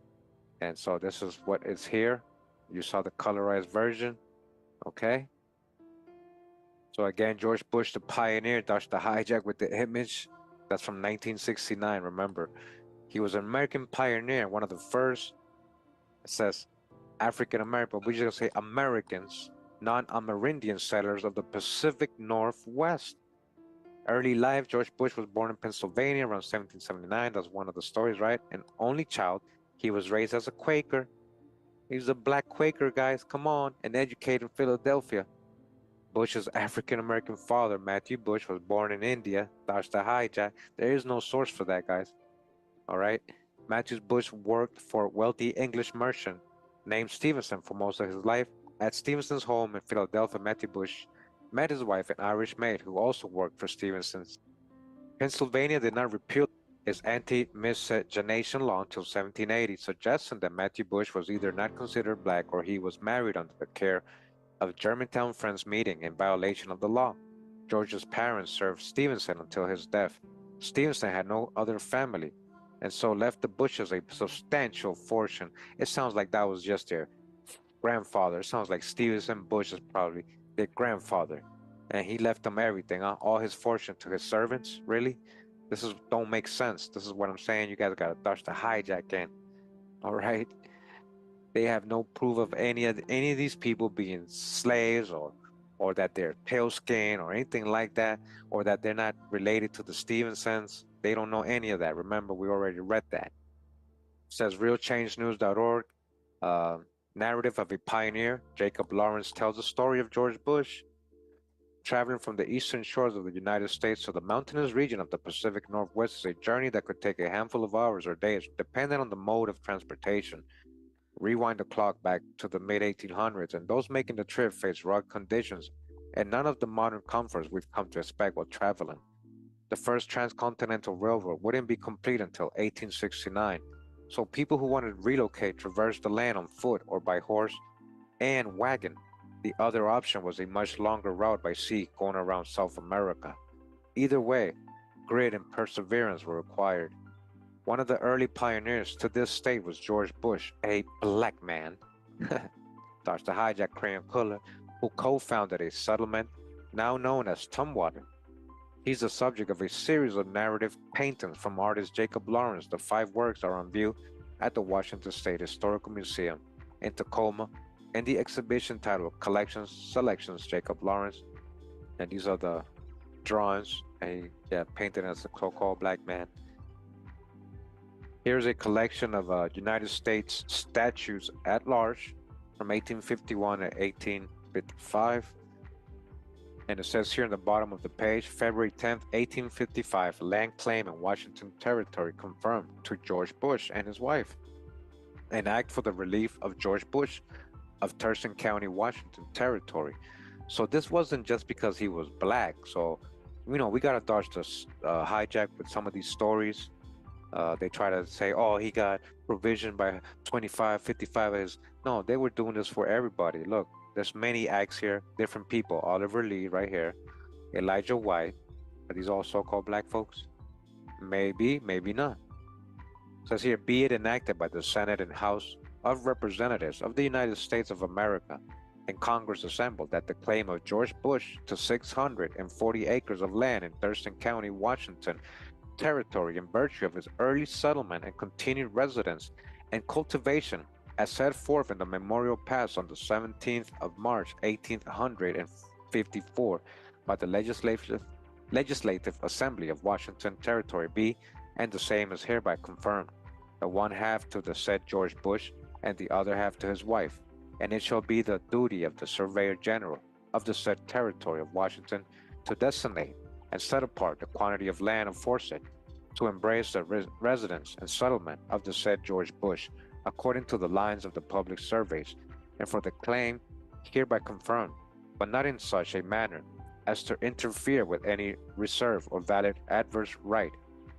And so this is what is here. You saw the colorized version. Okay. So again, George Bush, the pioneer, dodged the hijack with the image. That's from 1969. Remember, he was an American pioneer, one of the first. It says African American, but we just say Americans, non-Amerindian settlers of the Pacific Northwest. Early life, George Bush was born in Pennsylvania around 1779. That's one of the stories, right? An only child. He was raised as a Quaker. He's a black Quaker, guys. Come on. And educated in Philadelphia. Bush's African American father, Matthew Bush, was born in India. Dodged the hijack. There is no source for that, guys. All right. Matthew Bush worked for a wealthy English merchant named Stevenson for most of his life. At Stevenson's home in Philadelphia, Matthew Bush met his wife, an Irish maid who also worked for Stevenson's. Pennsylvania did not repeal its anti-miscegenation law until 1780, suggesting that Matthew Bush was either not considered black or he was married under the care of Germantown Friends meeting in violation of the law. George's parents served Stevenson until his death. Stevenson had no other family, and so left the Bushes a substantial fortune. It sounds like that was just their grandfather. It sounds like Stevenson Bush is probably their grandfather. And he left them everything, huh? All his fortune to his servants? Really? This is don't make sense. This is what I'm saying. You guys gotta dodge the hijack in. All right? They have no proof of any of these people being slaves or that they're pale skin or anything like that, or that they're not related to the Stevensons. They don't know any of that. Remember, we already read that. It says realchangenews.org. Uh, Narrative of a Pioneer. Jacob Lawrence tells the story of George Bush traveling from the eastern shores of the United States to the mountainous region of the Pacific Northwest is a journey that could take a handful of hours or days, depending on the mode of transportation. Rewind the clock back to the mid 1800s, and those making the trip faced rugged conditions and none of the modern comforts we've come to expect while traveling. The first transcontinental railroad wouldn't be complete until 1869, so people who wanted to relocate traversed the land on foot or by horse and wagon. The other option was a much longer route by sea going around South America. Either way, grit and perseverance were required. One of the early pioneers to this state was George Bush, a black man, Dr. Hijack Crayon Color, who co-founded a settlement now known as Tumwater. He's the subject of a series of narrative paintings from artist Jacob Lawrence. The 5 works are on view at the Washington State Historical Museum in Tacoma, and the exhibition titled Collections, Selections, Jacob Lawrence. And these are the drawings, painted as a so-called black man. Here's a collection of United States statues at large from 1851 to 1855. And it says here in the bottom of the page, February 10th, 1855, land claim in Washington Territory confirmed to George Bush and his wife. An act for the relief of George Bush of Thurston County, Washington Territory. So this wasn't just because he was black. So, we gotta dodge the hijack with some of these stories. They try to say, oh, he got provision by 25, 55 is. No, they were doing this for everybody. Look, there's many acts here, different people. Oliver Lee right here, Elijah White. Are these all so-called black folks? Maybe, maybe not. It says here, be it enacted by the Senate and House of Representatives of the United States of America and Congress assembled that the claim of George Bush to 640 acres of land in Thurston County, Washington territory in virtue of his early settlement and continued residence and cultivation as set forth in the memorial passed on the 17th of March 1854 by the Legislative Assembly of Washington Territory B, and the same is hereby confirmed, the one half to the said George Bush and the other half to his wife, and it shall be the duty of the Surveyor General of the said Territory of Washington to designate and set apart the quantity of land aforesaid to embrace the residence and settlement of the said George Bush, according to the lines of the public surveys, and for the claim hereby confirmed, but not in such a manner as to interfere with any reserve or valid adverse right,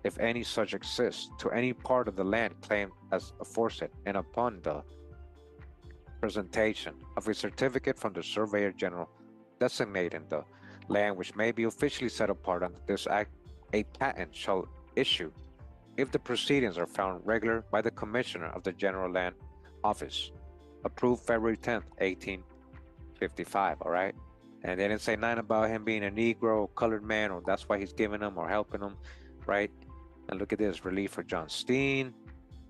if any such exists, to any part of the land claimed as aforesaid, and upon the presentation of a certificate from the Surveyor General designating the land which may be officially set apart under this act, a patent shall issue if the proceedings are found regular by the Commissioner of the General Land Office. Approved February 10th, 1855, all right? And they didn't say nothing about him being a Negro, colored man, or that's why he's giving them or helping them, right? And look at this, relief for John Steen,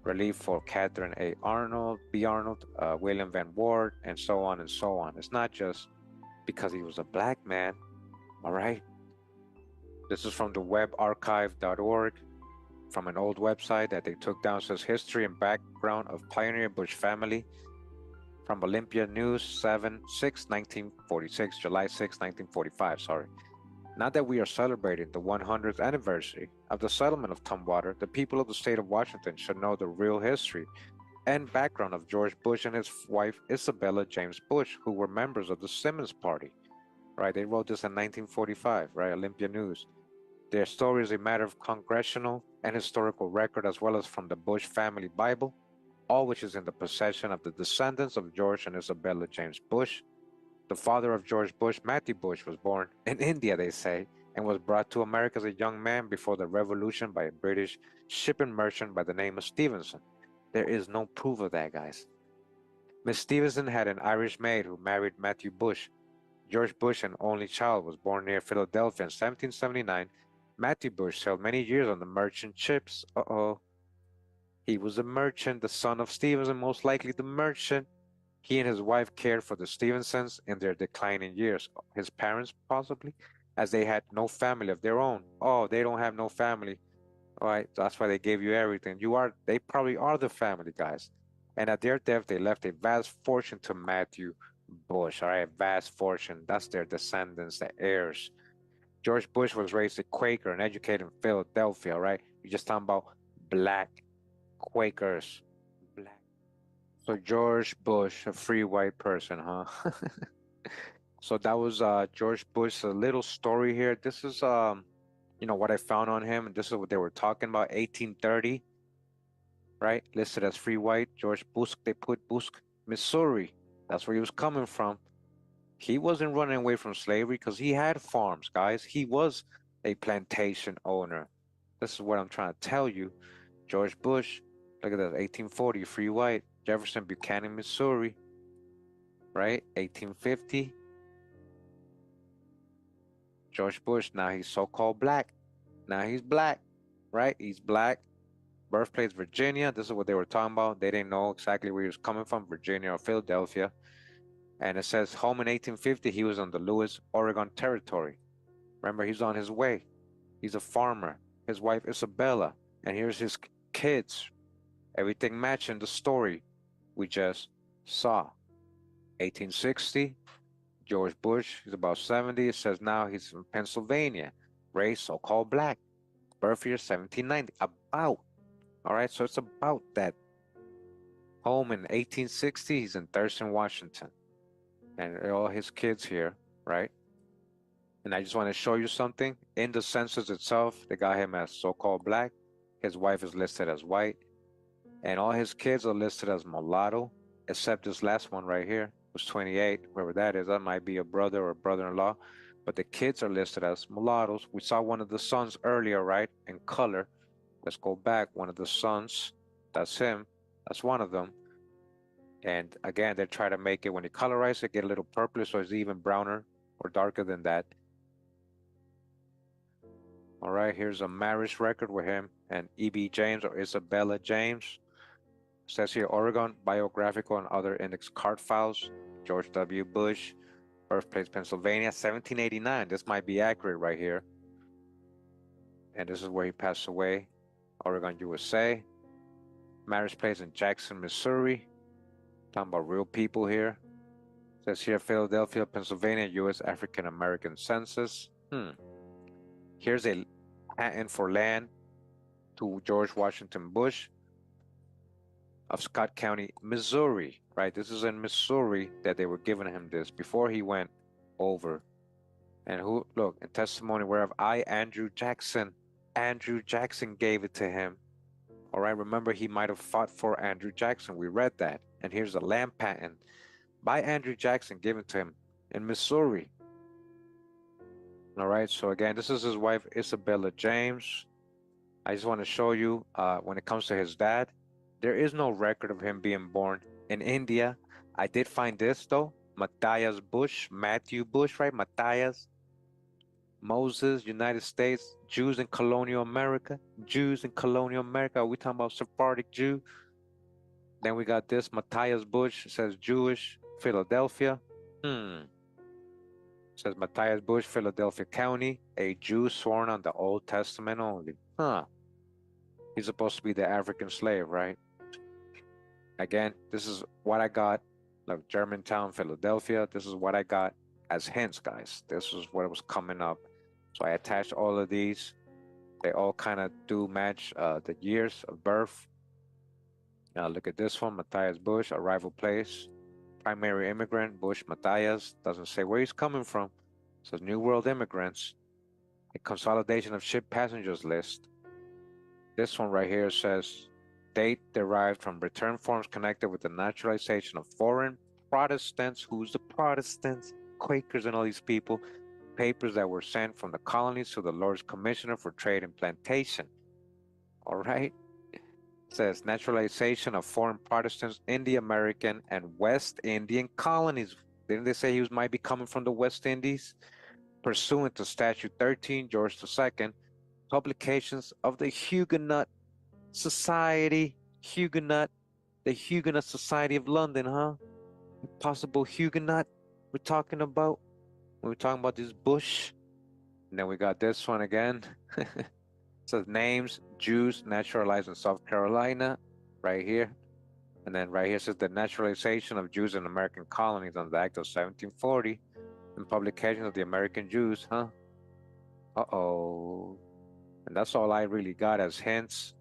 relief for Catherine A. Arnold, B. Arnold, William Van Ward, and so on and so on. It's not just because he was a black man, all right? This is from the webarchive.org, from an old website that they took down. It says history and background of pioneer Bush family, from Olympia News, 1946, July 6, 1945, sorry. Now that we are celebrating the 100th anniversary of the settlement of Tumwater, the people of the state of Washington should know the real history and background of George Bush and his wife Isabella James Bush, who were members of the Simmons Party. Right, they wrote this in 1945, right? Olympia News. Their story is a matter of congressional and historical record, as well as from the Bush family Bible, all which is in the possession of the descendants of George and Isabella James Bush. The father of George Bush, Matthew Bush, was born in India, they say, and was brought to America as a young man before the Revolution by a British shipping merchant by the name of Stevenson. There is no proof of that, guys. Miss Stevenson had an Irish maid who married Matthew Bush. George Bush, an only child, was born near Philadelphia in 1779. Matthew Bush sailed many years on the merchant ships. He was a merchant, the son of Stevenson, most likely the merchant. He and his wife cared for the Stevensons in their declining years. His parents, possibly, as they had no family of their own. Oh, they don't have no family. All right, that's why they gave you everything. They probably are the family, guys. And at their death, they left a vast fortune to Matthew Bush. All right, vast fortune. That's their descendants, the heirs. George Bush was raised a Quaker and educated in Philadelphia. All right, you're just talking about black Quakers. Black. So George Bush, a free white person, huh? So that was George Bush. A little story here. This is what I found on him, and this is what they were talking about. 1830, right? Listed as free white. George Bush. They put Bush, Missouri. That's where he was coming from. He wasn't running away from slavery because he had farms, guys. He was a plantation owner. This is what I'm trying to tell you. George Bush, look at that, 1840, free white. Jefferson Buchanan, Missouri, right? 1850. George Bush, now he's so-called black. Now he's black, right? He's black. Birthplace, Virginia. This is what they were talking about. They didn't know exactly where he was coming from, Virginia or Philadelphia. And it says home in 1850, he was on the Lewis, Oregon territory. Remember, he's on his way. He's a farmer. His wife, Isabella. And here's his kids. Everything matching the story we just saw. 1860, George Bush, he's about 70. It says now he's from Pennsylvania. Race, so-called black. Birth year, 1790. About. All right, so it's about that. Home in 1860, he's in Thurston, Washington. And all his kids here, right? And I just want to show you something. In the census itself, they got him as so-called black. His wife is listed as white. And all his kids are listed as mulatto, except this last one right here, who's 28, whoever that is. That might be a brother or brother-in-law. But the kids are listed as mulattoes. We saw one of the sons earlier, right? In color. Let's go back. One of the sons, that's him. That's one of them. And again, they try to make it, when you colorize it, get a little purplish, so it's even browner or darker than that. All right, here's a marriage record with him and E.B. James or Isabella James. It says here, Oregon, biographical and other index card files. George W. Bush, birthplace Pennsylvania, 1789. This might be accurate right here. And this is where he passed away, Oregon, USA. Marriage place in Jackson, Missouri. Talking about real people here. It says here, Philadelphia, Pennsylvania, U.S. African American Census. Here's a patent for land to George Washington Bush of Scott County, Missouri, right? This is in Missouri that they were giving him this before he went over. And who, look, in testimony whereof I, Andrew Jackson gave it to him. All right, remember he might have fought for Andrew Jackson. We read that. And here's a land patent by Andrew Jackson given to him in Missouri. All right, so again, this is his wife, Isabella James. I just want to show you, when it comes to his dad, there is no record of him being born in India. I did find this, though. Matthias Bush, Matthew Bush, right? Matthias, Moses, United States, Jews in colonial America. Jews in colonial America. Are we talking about Sephardic Jew? Then we got this, Matthias Bush, says Jewish, Philadelphia. Says Matthias Bush, Philadelphia County, a Jew sworn on the Old Testament only. He's supposed to be the African slave, right? Again, this is what I got. Like Germantown, Philadelphia. This is what I got as hints, guys. This is what was coming up. So I attached all of these. They all kind of do match the years of birth. Now look at this one, Matthias Bush, arrival place. Primary immigrant, Bush Matthias, doesn't say where he's coming from. It says New World immigrants. A consolidation of ship passengers list. This one right here says date derived from return forms connected with the naturalization of foreign Protestants. Who's the Protestants? Quakers and all these people. Papers that were sent from the colonies to the Lords Commissioner for Trade and Plantation. All right. Says naturalization of foreign Protestants in the American and West Indian colonies. Didn't they say he might be coming from the West Indies? Pursuant to Statute 13, George II, publications of the Huguenot Society. The Huguenot Society of London, huh? Possible Huguenot we're talking about when we're talking about this Bush. And then we got this one again. Says names, Jews naturalized in South Carolina, right here. And then right here says the naturalization of Jews in American colonies under the Act of 1740 and publication of the American Jews, huh? Uh-oh. And that's all I really got as hints.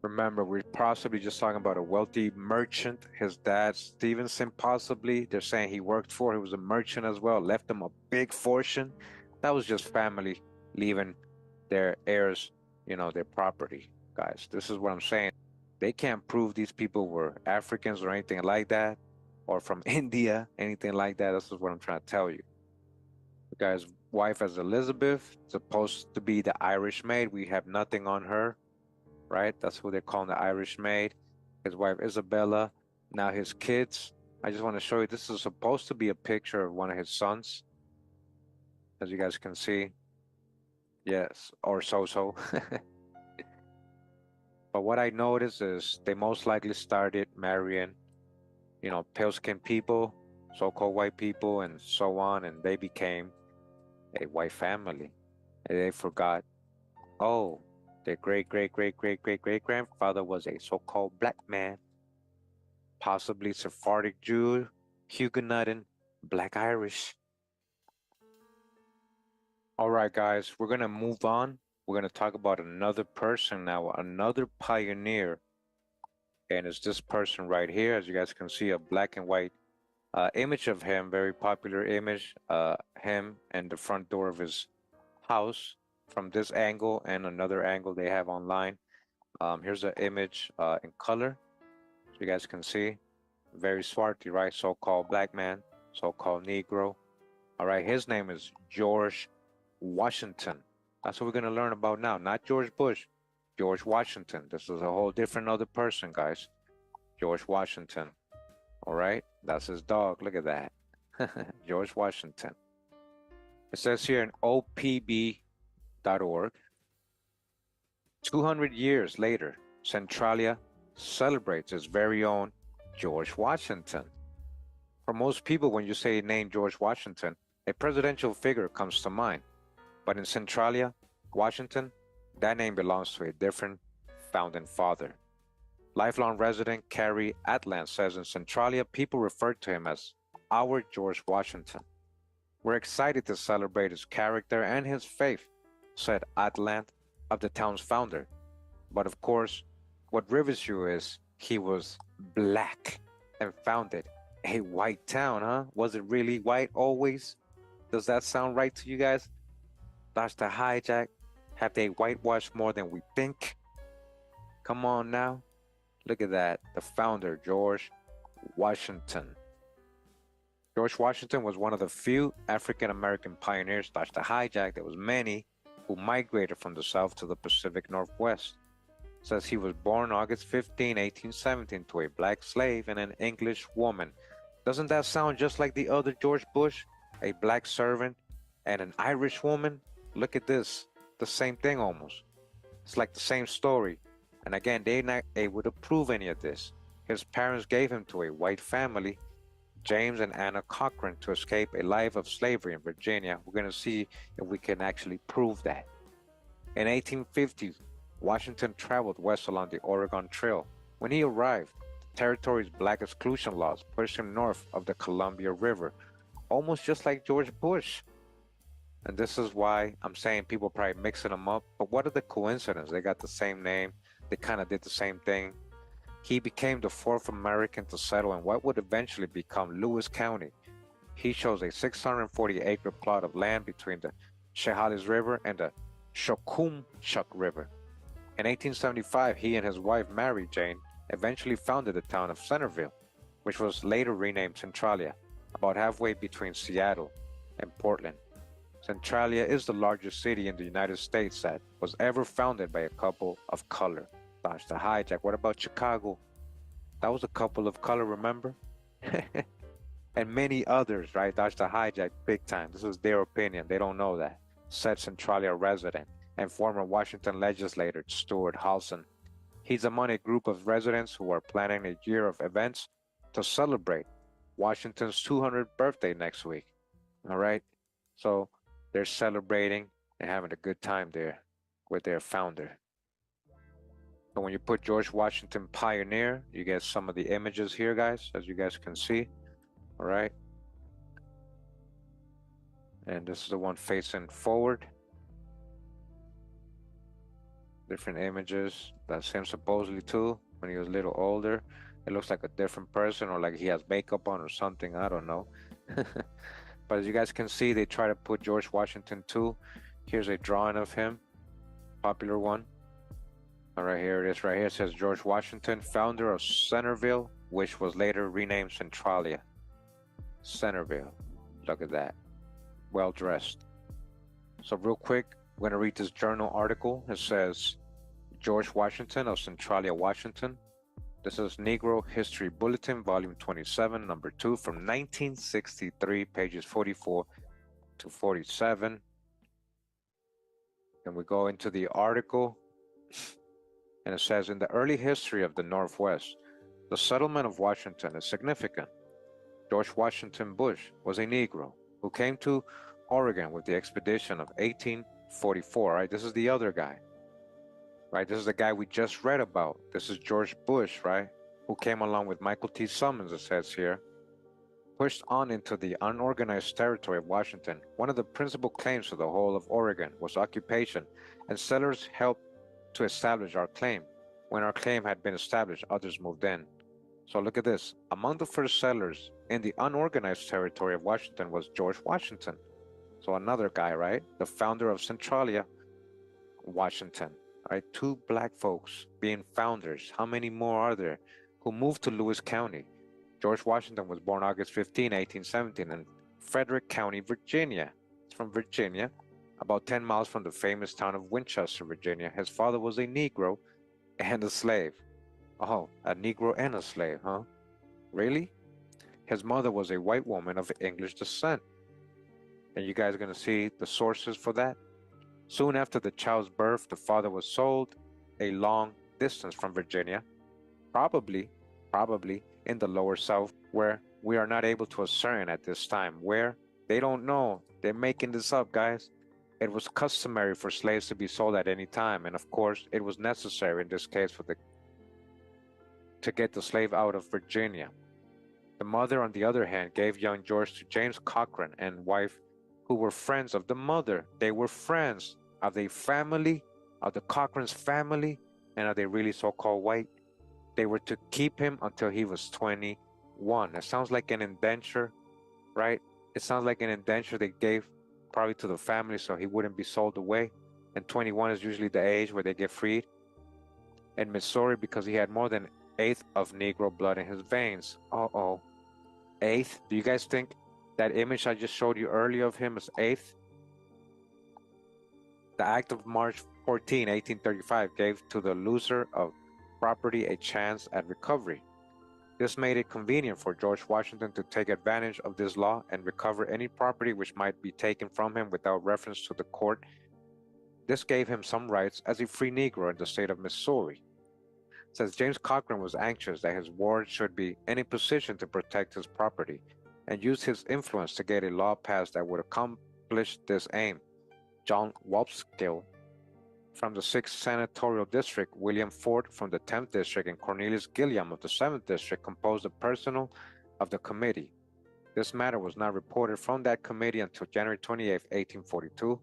Remember, we're possibly just talking about a wealthy merchant, his dad, Stevenson, possibly. They're saying he worked for, he was a merchant as well, left them a big fortune. That was just family leaving their heirs, their property, guys. This is what I'm saying. They can't prove these people were Africans or anything like that, or from India, anything like that. This is what I'm trying to tell you. The guy's wife is Elizabeth, supposed to be the Irish maid. We have nothing on her, right? That's who they're calling the Irish maid. His wife, Isabella. Now his kids. I just want to show you, this is supposed to be a picture of one of his sons, as you guys can see. Yes, or so. But what I noticed is they most likely started marrying, pale-skinned people, so-called white people, and so on, and they became a white family. And they forgot, oh, their great-great-great-great-great-great-grandfather was a so-called black man, possibly Sephardic Jew, Huguenot, and Black Irish. All right, guys, we're going to move on. We're going to talk about another person now, another pioneer. And it's this person right here. As you guys can see, a black and white Image of him, very popular image. Him and the front door of his house from this angle and another angle they have online. Here's an image in color, so you guys can see. Very swarthy, right? So-called black man, so-called Negro. All right, his name is George Washington. That's what we're gonna learn about now. Not George Bush, George Washington. This is a whole different other person, guys. George Washington. All right, that's his dog. Look at that. George Washington. It says here in opb.org, 200 years later, Centralia celebrates its very own George Washington. For most people, when you say the name George Washington, a presidential figure comes to mind. But in Centralia, Washington, that name belongs to a different founding father. Lifelong resident Carrie Atlan says in Centralia, people refer to him as our George Washington. We're excited to celebrate his character and his faith, said Atlan of the town's founder. But of course, what rivers you is he was black and founded a white town, huh? Was it really white always? Does that sound right to you guys? Dr. Hijack, have they whitewashed more than we think? Come on now. Look at that. The founder, George Washington. George Washington was one of the few African American pioneers, Dr. Hijack, there was many, who migrated from the South to the Pacific Northwest. Says he was born August 15, 1817 to a black slave and an English woman. Doesn't that sound just like the other George Bush? A black servant and an Irish woman? Look at this, the same thing almost. It's like the same story. And again, they're not able to prove any of this. His parents gave him to a white family, James and Anna Cochran, to escape a life of slavery in Virginia. We're going to see if we can actually prove that. In 1850, Washington traveled west along the Oregon Trail. When he arrived, the territory's black exclusion laws pushed him north of the Columbia River, almost just like George Bush. And this is why I'm saying people probably mixing them up. But what are the coincidences? They got the same name. They kind of did the same thing. He became the fourth American to settle in what would eventually become Lewis County. He chose a 640-acre plot of land between the Chehalis River and the Shokumchuck River. In 1875, he and his wife, Mary Jane, eventually founded the town of Centerville, which was later renamed Centralia, about halfway between Seattle and Portland. Centralia is the largest city in the United States that was ever founded by a couple of color. Dodge the hijack. What about Chicago? That was a couple of color, remember? And many others, right? Dodge the hijack big time. This is their opinion. They don't know that. Said Centralia resident and former Washington legislator Stuart Halson. He's among a group of residents who are planning a year of events to celebrate Washington's 200th birthday next week. All right? So they're celebrating and having a good time there with their founder. So when you put George Washington Pioneer, you get some of the images here, guys, as you guys can see. All right. And this is the one facing forward. Different images. That's him supposedly too, when he was a little older. It looks like a different person, or like he has makeup on or something. I don't know. But as you guys can see, they try to put George Washington too. Here's a drawing of him, popular one. All right, here it is right here. It says George Washington, founder of Centerville, which was later renamed Centralia. Centerville. Look at that. Well dressed. So real quick, I'm going to read this journal article. It says George Washington of Centralia, Washington. This is Negro History Bulletin, Volume 27, Number 2, from 1963, pages 44 to 47. Then we go into the article, and it says, in the early history of the Northwest, the settlement of Washington is significant. George Washington Bush was a Negro who came to Oregon with the expedition of 1844, right? This is the other guy. Right, this is the guy we just read about. This is George Bush, right? Who came along with Michael T. Summons, it says here. Pushed on into the unorganized territory of Washington, one of the principal claims to the whole of Oregon was occupation, and settlers helped to establish our claim. When our claim had been established, others moved in. So look at this. Among the first settlers in the unorganized territory of Washington was George Washington. So another guy, right? The founder of Centralia, Washington. Right? Two black folks being founders. How many more are there who moved to Lewis County? George Washington was born August 15, 1817, in Frederick County, Virginia. He's from Virginia, about 10 miles from the famous town of Winchester, Virginia. His father was a Negro and a slave. Oh, a Negro and a slave, huh? Really? His mother was a white woman of English descent. And you guys are going to see the sources for that? Soon after the child's birth, the father was sold a long distance from Virginia, probably, probably in the lower south, where we are not able to ascertain at this time. Where? They don't know. They're making this up, guys. It was customary for slaves to be sold at any time, and of course, it was necessary in this case to get the slave out of Virginia. The mother, on the other hand, gave young George to James Cochrane and wife, who were friends of the mother. They were friends of the family, of the Cochrane's family, and are they really so-called white? They were to keep him until he was 21. It sounds like an indenture, right? It sounds like an indenture they gave probably to the family so he wouldn't be sold away. And 21 is usually the age where they get freed. In Missouri, because he had more than an eighth of Negro blood in his veins. Uh-oh. Eighth? Do you guys think that image I just showed you earlier of him is eighth? The Act of March 14, 1835 gave to the loser of property a chance at recovery. This made it convenient for George Washington to take advantage of this law and recover any property which might be taken from him without reference to the court. This gave him some rights as a free Negro in the state of Missouri. Since James Cochrane was anxious that his ward should be in a position to protect his property and used his influence to get a law passed that would accomplish this aim, John Wapskill from the 6th Senatorial District, William Ford from the 10th District, and Cornelius Gilliam of the 7th District composed the personnel of the committee. This matter was not reported from that committee until January 28, 1842.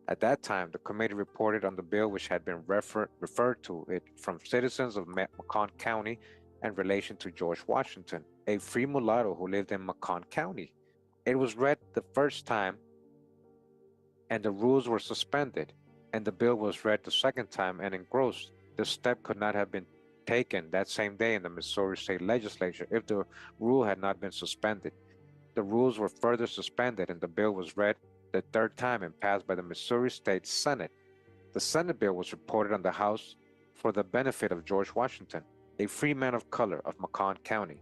At that time, the committee reported on the bill which had been referred to it from citizens of Macon County in relation to George Washington, a free mulatto who lived in Macon County. It was read the first time and the rules were suspended, and the bill was read the second time and engrossed. This step could not have been taken that same day in the Missouri State Legislature if the rule had not been suspended. The rules were further suspended and the bill was read the third time and passed by the Missouri State Senate. The Senate bill was reported on the House for the benefit of George Washington, a free man of color of Macon County.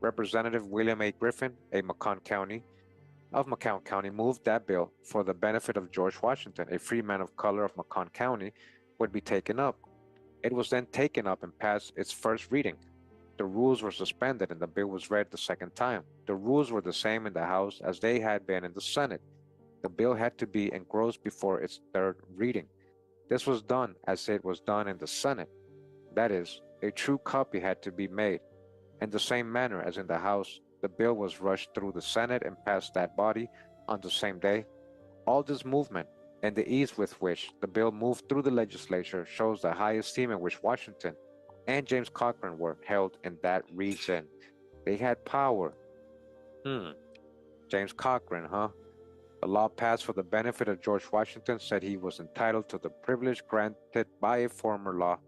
Representative William A. Griffin, of Macon County, moved that bill for the benefit of George Washington, a free man of color of Macon County, would be taken up. It was then taken up and passed its first reading. The rules were suspended and the bill was read the second time. The rules were the same in the House as they had been in the Senate. The bill had to be engrossed before its third reading. This was done as it was done in the Senate. That is, a true copy had to be made. In the same manner as in the House, the bill was rushed through the Senate and passed that body on the same day. All this movement and the ease with which the bill moved through the legislature shows the high esteem in which Washington and James Cochrane were held in that region. They had power. James Cochrane, huh? The law passed for the benefit of George Washington said he was entitled to the privilege granted by a former law.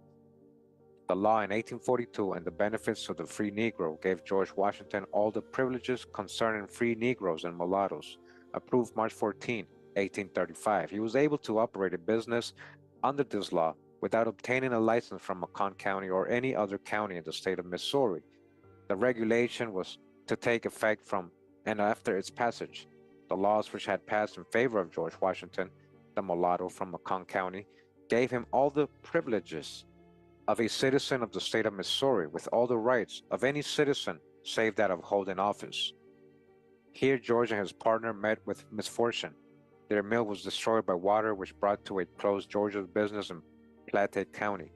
The law in 1842 and the benefits to the free Negro gave George Washington all the privileges concerning free Negroes and mulattoes. Approved March 14, 1835. He was able to operate a business under this law without obtaining a license from Macon County or any other county in the state of Missouri. The regulation was to take effect from and after its passage. The laws which had passed in favor of George Washington, the mulatto from Macon County, gave him all the privileges of a citizen of the state of Missouri with all the rights of any citizen save that of holding office. Here George and his partner met with misfortune. Their mill was destroyed by water which brought to a close George's business in Platte County.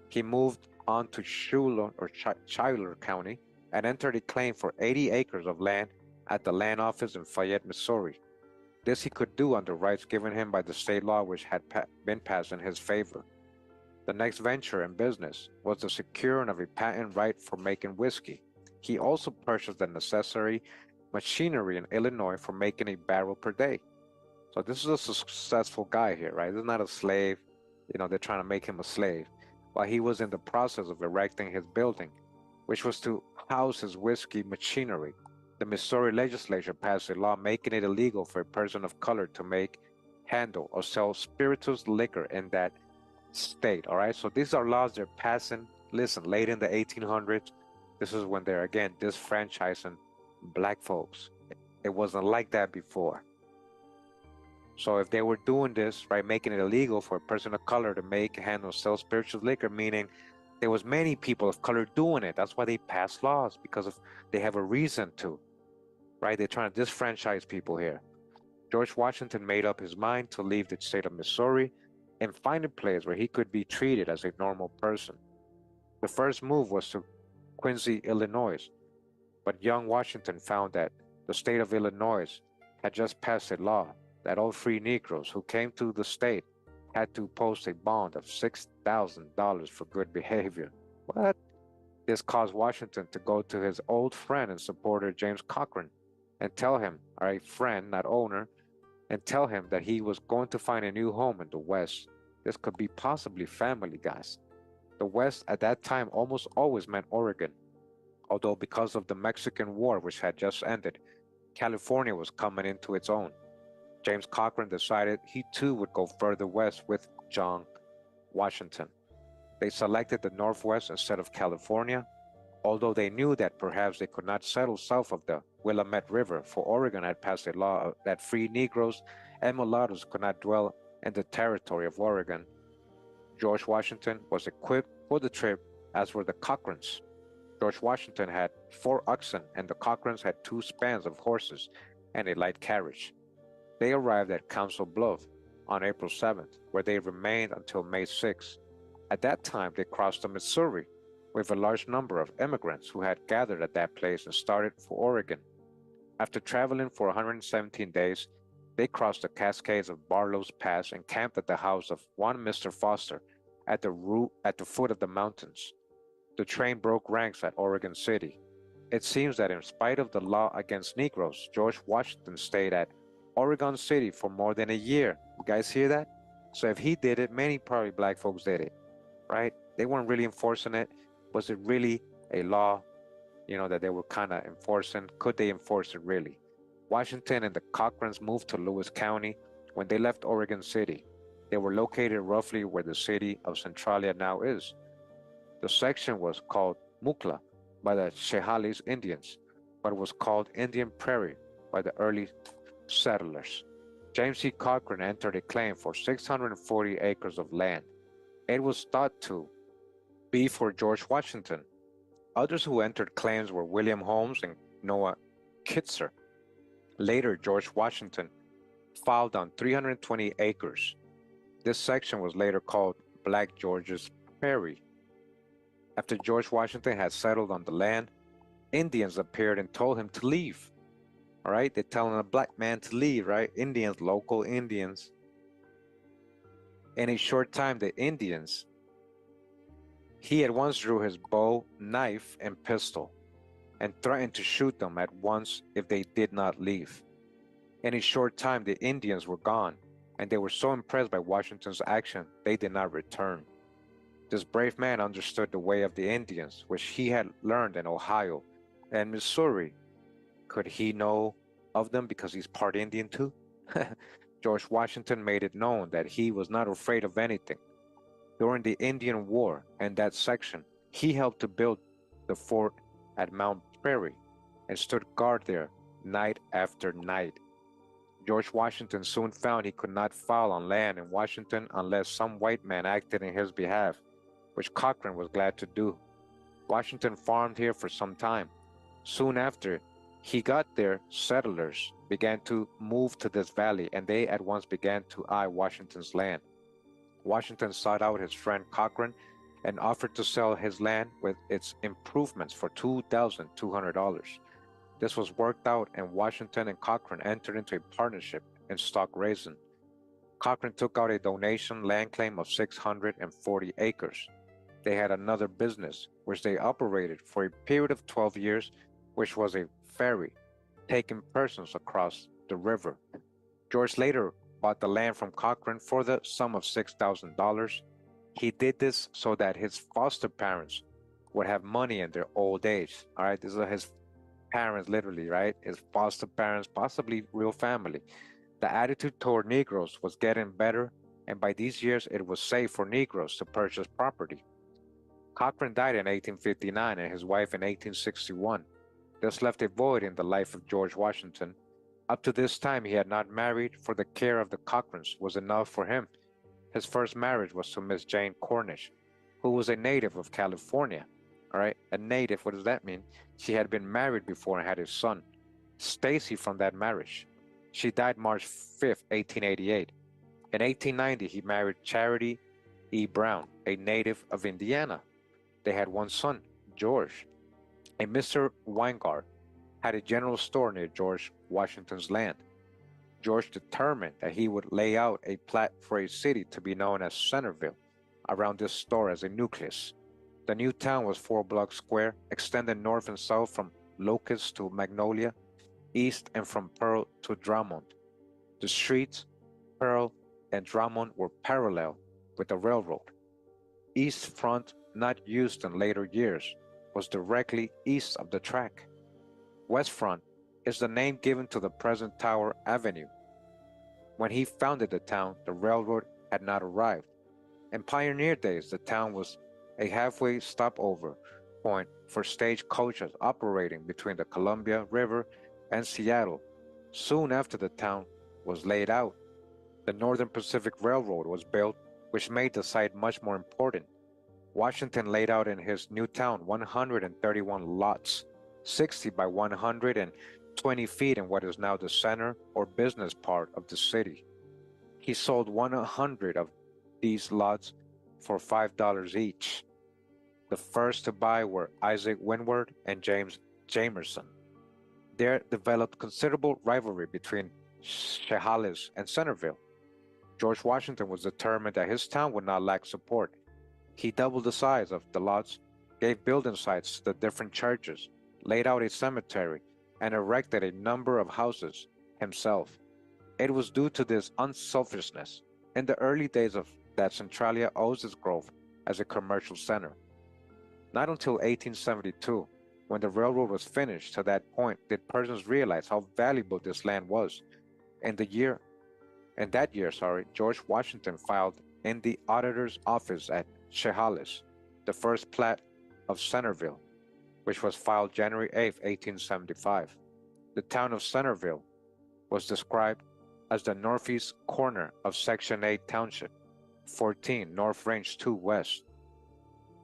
He moved on to Schuyler County and entered a claim for 80 acres of land at the land office in Fayette, Missouri. This he could do under rights given him by the state law which had been passed in his favor. The next venture in business was the securing of a patent right for making whiskey. He also purchased the necessary machinery in Illinois for making a barrel per day. So this is a successful guy here, right? This is not a slave. They're trying to make him a slave. While he was in the process of erecting his building, which was to house his whiskey machinery, the Missouri legislature passed a law making it illegal for a person of color to make, handle, or sell spirituous liquor in that state. All right. So these are laws they're passing. Listen, late in the 1800s, this is when they're again disfranchising black folks. It wasn't like that before. So if they were doing this, right, making it illegal for a person of color to make, handle, sell spirituous liquor, meaning there was many people of color doing it. That's why they passed laws, because of they have a reason to, right? They're trying to disfranchise people here. George Washington made up his mind to leave the state of Missouri and find a place where he could be treated as a normal person. The first move was to Quincy, Illinois, but young Washington found that the state of Illinois had just passed a law that all free Negroes who came to the state had to post a bond of $6,000 for good behavior. What? This caused Washington to go to his old friend and supporter James Cochrane and tell him, all right, friend, not owner, and tell him that he was going to find a new home in the West. This could be possibly family, guys. The West at that time almost always meant Oregon, although because of the Mexican War, which had just ended, California was coming into its own. James Cochrane decided he too would go further west with John Washington. They selected the Northwest instead of California, although they knew that perhaps they could not settle south of the Willamette River, for Oregon had passed a law that free Negroes and mulattoes could not dwell in the territory of Oregon. George Washington was equipped for the trip, as were the Cochranes. George Washington had 4 oxen, and the Cochranes had 2 spans of horses and a light carriage. They arrived at Council Bluff on April 7th, where they remained until May 6th. At that time, they crossed the Missouri with a large number of immigrants who had gathered at that place and started for Oregon. After traveling for 117 days, they crossed the Cascades of Barlow's Pass and camped at the house of one Mr. Foster at the foot of the mountains. The train broke ranks at Oregon City. It seems that in spite of the law against Negroes, George Washington stayed at Oregon City for more than a year. You guys hear that? So if he did it, many probably black folks did it, right? They weren't really enforcing it. Was it really a law, that they were kind of enforcing? Could they enforce it really? Washington and the Cochranes moved to Lewis County when they left Oregon City. They were located roughly where the city of Centralia now is. The section was called Mukla by the Chehalis Indians, but it was called Indian Prairie by the early settlers. James C. Cochrane entered a claim for 640 acres of land. It was thought to be for George Washington. Others who entered claims were William Holmes and Noah Kitzer. Later, George Washington filed on 320 acres. This section was later called Black George's Prairie. After George Washington had settled on the land, Indians appeared and told him to leave. All right, they're telling a black man to leave, right? Indians, local Indians. In a short time, the Indians, he at once drew his bow, knife, and pistol, and threatened to shoot them at once if they did not leave. In a short time, the Indians were gone, and they were so impressed by Washington's action, they did not return. This brave man understood the way of the Indians, which he had learned in Ohio and Missouri. Could he know of them because he's part Indian too? George Washington made it known that he was not afraid of anything. During the Indian War in that section, he helped to build the fort at Mount Prairie and stood guard there night after night. George Washington soon found he could not fall on land in Washington unless some white man acted in his behalf, which Cochrane was glad to do. Washington farmed here for some time. Soon after he got there, settlers began to move to this valley, and they at once began to eye Washington's land. Washington sought out his friend Cochrane and offered to sell his land with its improvements for $2,200. This was worked out, and Washington and Cochrane entered into a partnership in stock raising. Cochrane took out a donation land claim of 640 acres. They had another business, which they operated for a period of 12 years, which was a ferry, taking persons across the river. George later bought the land from Cochrane for the sum of $6,000. He did this so that his foster parents would have money in their old age. All right, these are his parents, literally, right? His foster parents, possibly real family. The attitude toward Negroes was getting better, and by these years it was safe for Negroes to purchase property. Cochrane died in 1859 and his wife in 1861. This left a void in the life of George Washington. Up to this time, he had not married, for the care of the Cochranes was enough for him. His first marriage was to Miss Jane Cornish, who was a native of California. All right, a native, what does that mean? She had been married before and had a son, Stacy, from that marriage. She died March 5th, 1888. In 1890, he married Charity E. Brown, a native of Indiana. They had one son, George. A Mr. Weingart had a general store near George Washington's land. George determined that he would lay out a plat for a city to be known as Centerville, around this store as a nucleus. The new town was 4 blocks square, extending north and south from Locust to Magnolia, east and from Pearl to Drummond. The streets, Pearl and Drummond, were parallel with the railroad. East Front, not used in later years, was directly east of the track. West Front is the name given to the present Tower Avenue. When he founded the town, the railroad had not arrived. In pioneer days, the town was a halfway stopover point for stage coaches operating between the Columbia River and Seattle. Soon after the town was laid out, the Northern Pacific Railroad was built, which made the site much more important. Washington laid out in his new town 131 lots, 60 by 120 feet in what is now the center or business part of the city. He sold 100 of these lots for $5 each. The first to buy were Isaac Windward and James Jamerson. There developed considerable rivalry between Chehalis and Centerville. George Washington was determined that his town would not lack support. He doubled the size of the lots, gave building sites to the different churches, laid out a cemetery, and erected a number of houses himself. It was due to this unselfishness in the early days of that Centralia owes its growth as a commercial center. Not until 1872, when the railroad was finished, to that point did persons realize how valuable this land was. In that year, George Washington filed in the auditor's office at Chehalis the first plat of Centerville, which was filed January 8, 1875. The town of Centerville was described as the northeast corner of Section 8 Township, 14 North Range 2 West.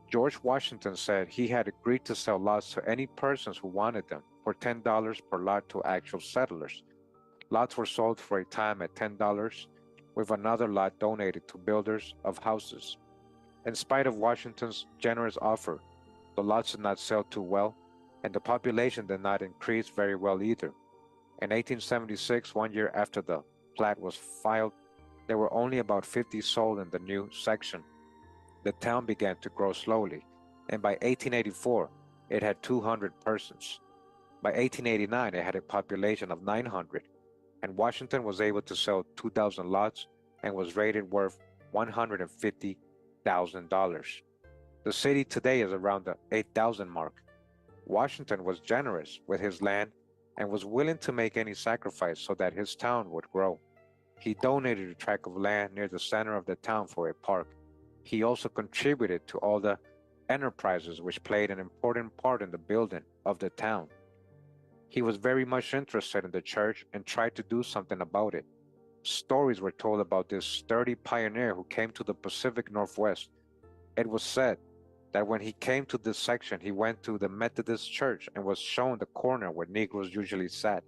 George Washington said he had agreed to sell lots to any persons who wanted them for $10 per lot to actual settlers. Lots were sold for a time at $10, with another lot donated to builders of houses. In spite of Washington's generous offer, the lots did not sell too well, and the population did not increase very well either. In 1876, 1 year after the plat was filed, there were only about 50 sold in the new section. The town began to grow slowly, and by 1884, it had 200 persons. By 1889, it had a population of 900, and Washington was able to sell 2,000 lots and was rated worth $150,000. The city today is around the 8,000 mark. Washington was generous with his land and was willing to make any sacrifice so that his town would grow. He donated a tract of land near the center of the town for a park. He also contributed to all the enterprises which played an important part in the building of the town. He was very much interested in the church and tried to do something about it. Stories were told about this sturdy pioneer who came to the Pacific Northwest. It was said that when he came to this section, he went to the Methodist church and was shown the corner where Negroes usually sat.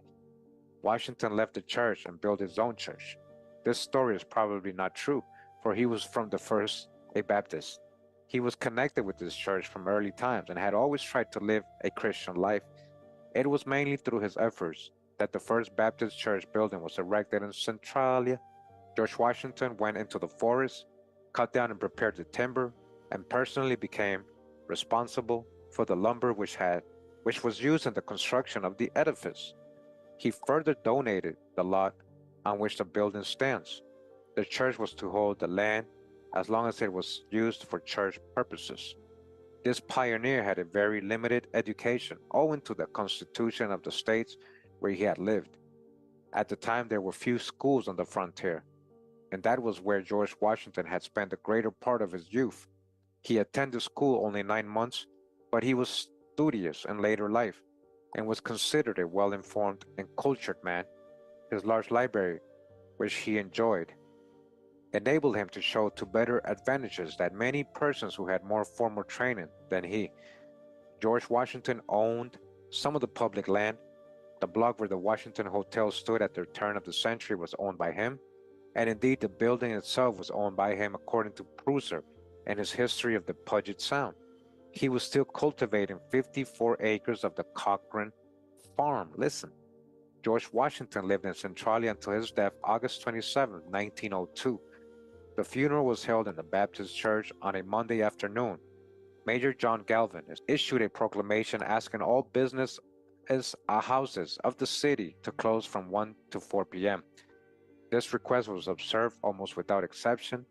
Washington left the church and built his own church. This story is probably not true, for he was from the first a Baptist. He was connected with this church from early times and had always tried to live a Christian life. It was mainly through his efforts that the first Baptist church building was erected in Centralia, George Washington went into the forest, cut down and prepared the timber, and personally became responsible for the lumber which was used in the construction of the edifice. He further donated the lot on which the building stands. The church was to hold the land as long as it was used for church purposes. This pioneer had a very limited education owing to the constitution of the states where he had lived. At the time, there were few schools on the frontier, and that was where George Washington had spent the greater part of his youth. He attended school only 9 months, but he was studious in later life and was considered a well-informed and cultured man. His large library, which he enjoyed, enabled him to show to better advantages than many persons who had more formal training than he. George Washington owned some of the public land. The block where the Washington Hotel stood at the turn of the century was owned by him, and indeed the building itself was owned by him according to Pruser and his history of the Puget Sound. He was still cultivating 54 acres of the Cochrane farm. Listen, George Washington lived in Centralia until his death August 27, 1902. The funeral was held in the Baptist church on a Monday afternoon. Major John Galvin issued a proclamation asking all business houses of the city to close from 1 to 4 p.m. This request was observed almost without exception,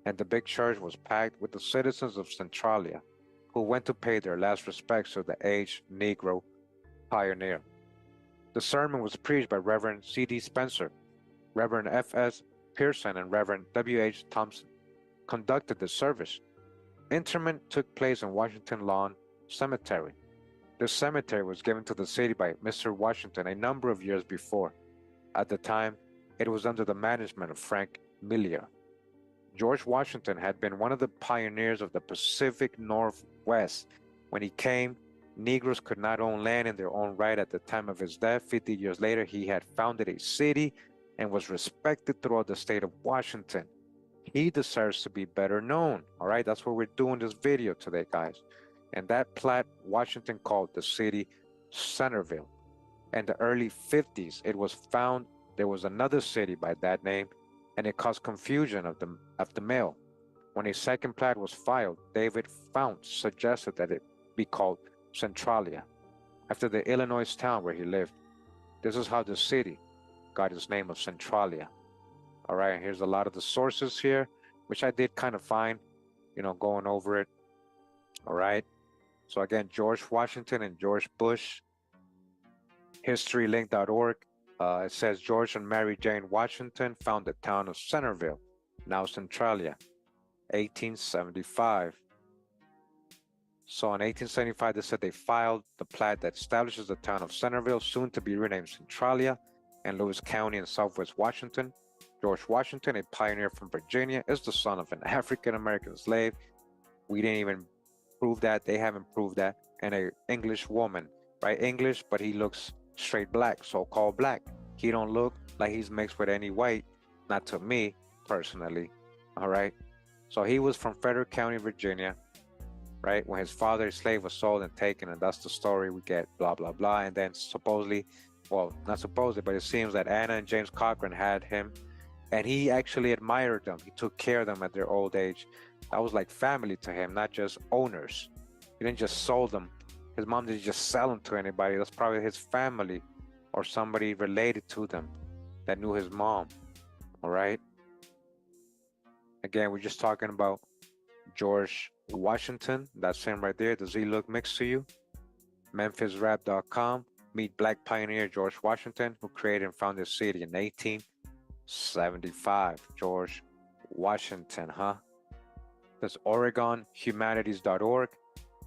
and the big church was packed with the citizens of Centralia who went to pay their last respects to the aged Negro pioneer. The sermon was preached by Reverend C.D. Spencer, Reverend F.S. Pearson, and Reverend W.H. Thompson conducted the service. Interment took place in Washington Lawn Cemetery. This cemetery was given to the city by Mr. Washington a number of years before. At the time, it was under the management of Frank Millier. George Washington had been one of the pioneers of the Pacific Northwest. When he came, Negroes could not own land in their own right. At the time of his death, 50 years later, he had founded a city and was respected throughout the state of Washington. He deserves to be better known. All right, that's what we're doing this video today, guys. And that plat, Washington called the city Centerville. In the early 50s, it was found there was another city by that name, and it caused confusion of the mail. When a second plat was filed, David Fount suggested that it be called Centralia, after the Illinois town where he lived. This is how the city got its name of Centralia. All right, and here's a lot of the sources here, which I did kind of find, going over it. All right, so again, George Washington and George Bush, historylink.org. It says George and Mary Jane Washington found the town of Centerville, now Centralia, 1875. So in 1875, they said they filed the plat that establishes the town of Centerville, soon to be renamed Centralia, in Lewis County in Southwest Washington. George Washington, a pioneer from Virginia, is the son of an African-American slave. We didn't even prove that. They haven't proved that. And an English woman, right? English, but he looks straight black, so-called black. He don't look like he's mixed with any white, not to me personally. All right. So he was from Frederick County, Virginia, right? When his father, a slave, was sold and taken, and that's the story we get, blah, blah, blah. And then supposedly, well, not supposedly, but it seems that Anna and James Cochrane had him, and he actually admired them. He took care of them at their old age. That was like family to him, not just owners. He didn't just sold them. His mom didn't just sell them to anybody. That's probably his family or somebody related to them that knew his mom. All right. Again, we're just talking about George Washington. That's him right there. Does he look mixed to you? MemphisRap.com. Meet Black pioneer George Washington, who created and founded the city in 1875. George Washington, huh? There's OregonHumanities.org.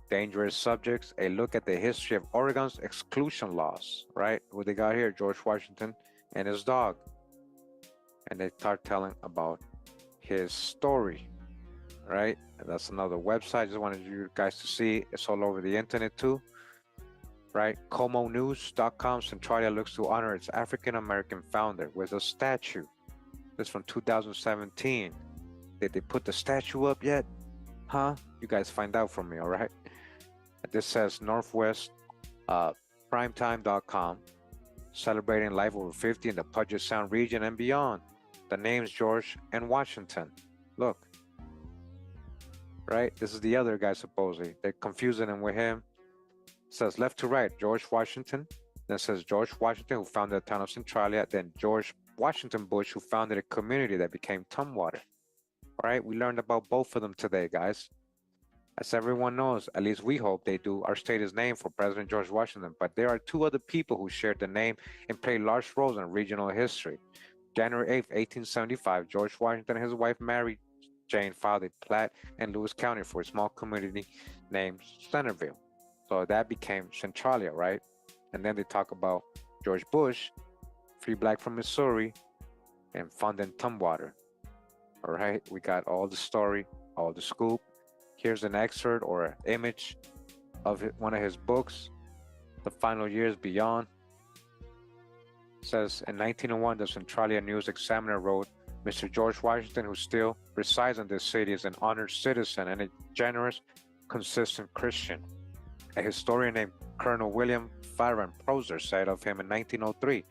Dangerous subjects. A look at the history of Oregon's exclusion laws. Right? What they got here? George Washington and his dog. And they start telling about his story. Right? And that's another website. Just wanted you guys to see. It's all over the internet too. Right? ComoNews.com. Centralia looks to honor its African-American founder with a statue. This from 2017. Did they put the statue up yet? Huh? You guys find out from me, all right? This says Northwest Primetime.com. Celebrating life over 50 in the Puget Sound region and beyond. the names George and Washington. Look, right? This is the other guy supposedly. They're confusing him with him. It says left to right, George Washington. Then it says George Washington, who founded the town of Centralia. Then George Washington Bush, who founded a community that became Tumwater. All right, we learned about both of them today, guys. As everyone knows, at least we hope they do, our state is named for President George Washington, but there are two other people who shared the name and played large roles in regional history. January 8th, 1875, George Washington and his wife Mary Jane founded Platte and Lewis County for a small community named Centerville. So that became Centralia, right? And then they talk about George Bush, free black from Missouri, and funding Tumwater. All right, we got all the story, all the scoop. Here's an excerpt or an image of one of his books, The Final Years Beyond. It says, in 1901, the Centralia News Examiner wrote, Mr. George Washington, who still resides in this city, is an honored citizen and a generous, consistent Christian. A historian named Colonel William Farran Prosser said of him in 1903,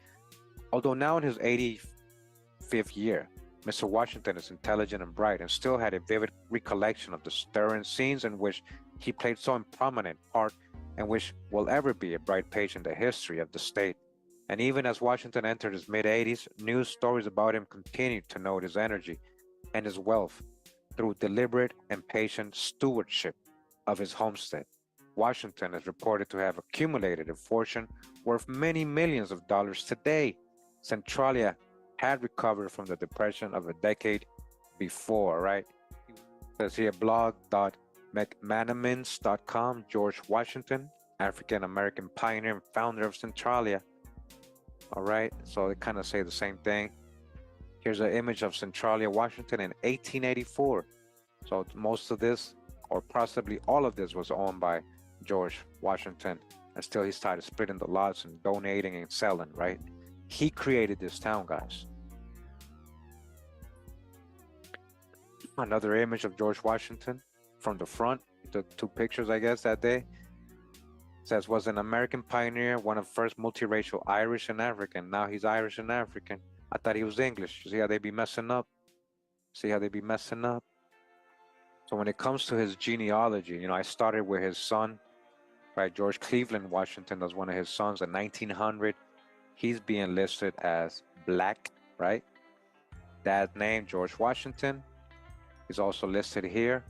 although now in his 85th year, Mr. Washington is intelligent and bright and still had a vivid recollection of the stirring scenes in which he played so prominent part and which will ever be a bright page in the history of the state. And even as Washington entered his mid-80s, news stories about him continued to note his energy and his wealth through deliberate and patient stewardship of his homestead. Washington is reported to have accumulated a fortune worth many millions of dollars today. Centralia had recovered from the depression of a decade before, right? It says here blog.mcmanamins.com, George Washington, African-American pioneer and founder of Centralia. All right, so they kind of say the same thing. Here's an image of Centralia, Washington in 1884. So most of this, or possibly all of this, was owned by George Washington. And still he started splitting the lots and donating and selling, right? He created this town, guys. Another image of George Washington from the front. He took two pictures, I guess, that day. It says, was an American pioneer, one of the first multiracial Irish and African. Now he's Irish and African. I thought he was English. See how they be messing up? See how they be messing up? So when it comes to his genealogy, you know, I started with his son, right? George Cleveland Washington was one of his sons in 1900. He's being listed as black, right? Dad's name, George Washington. He's also listed here.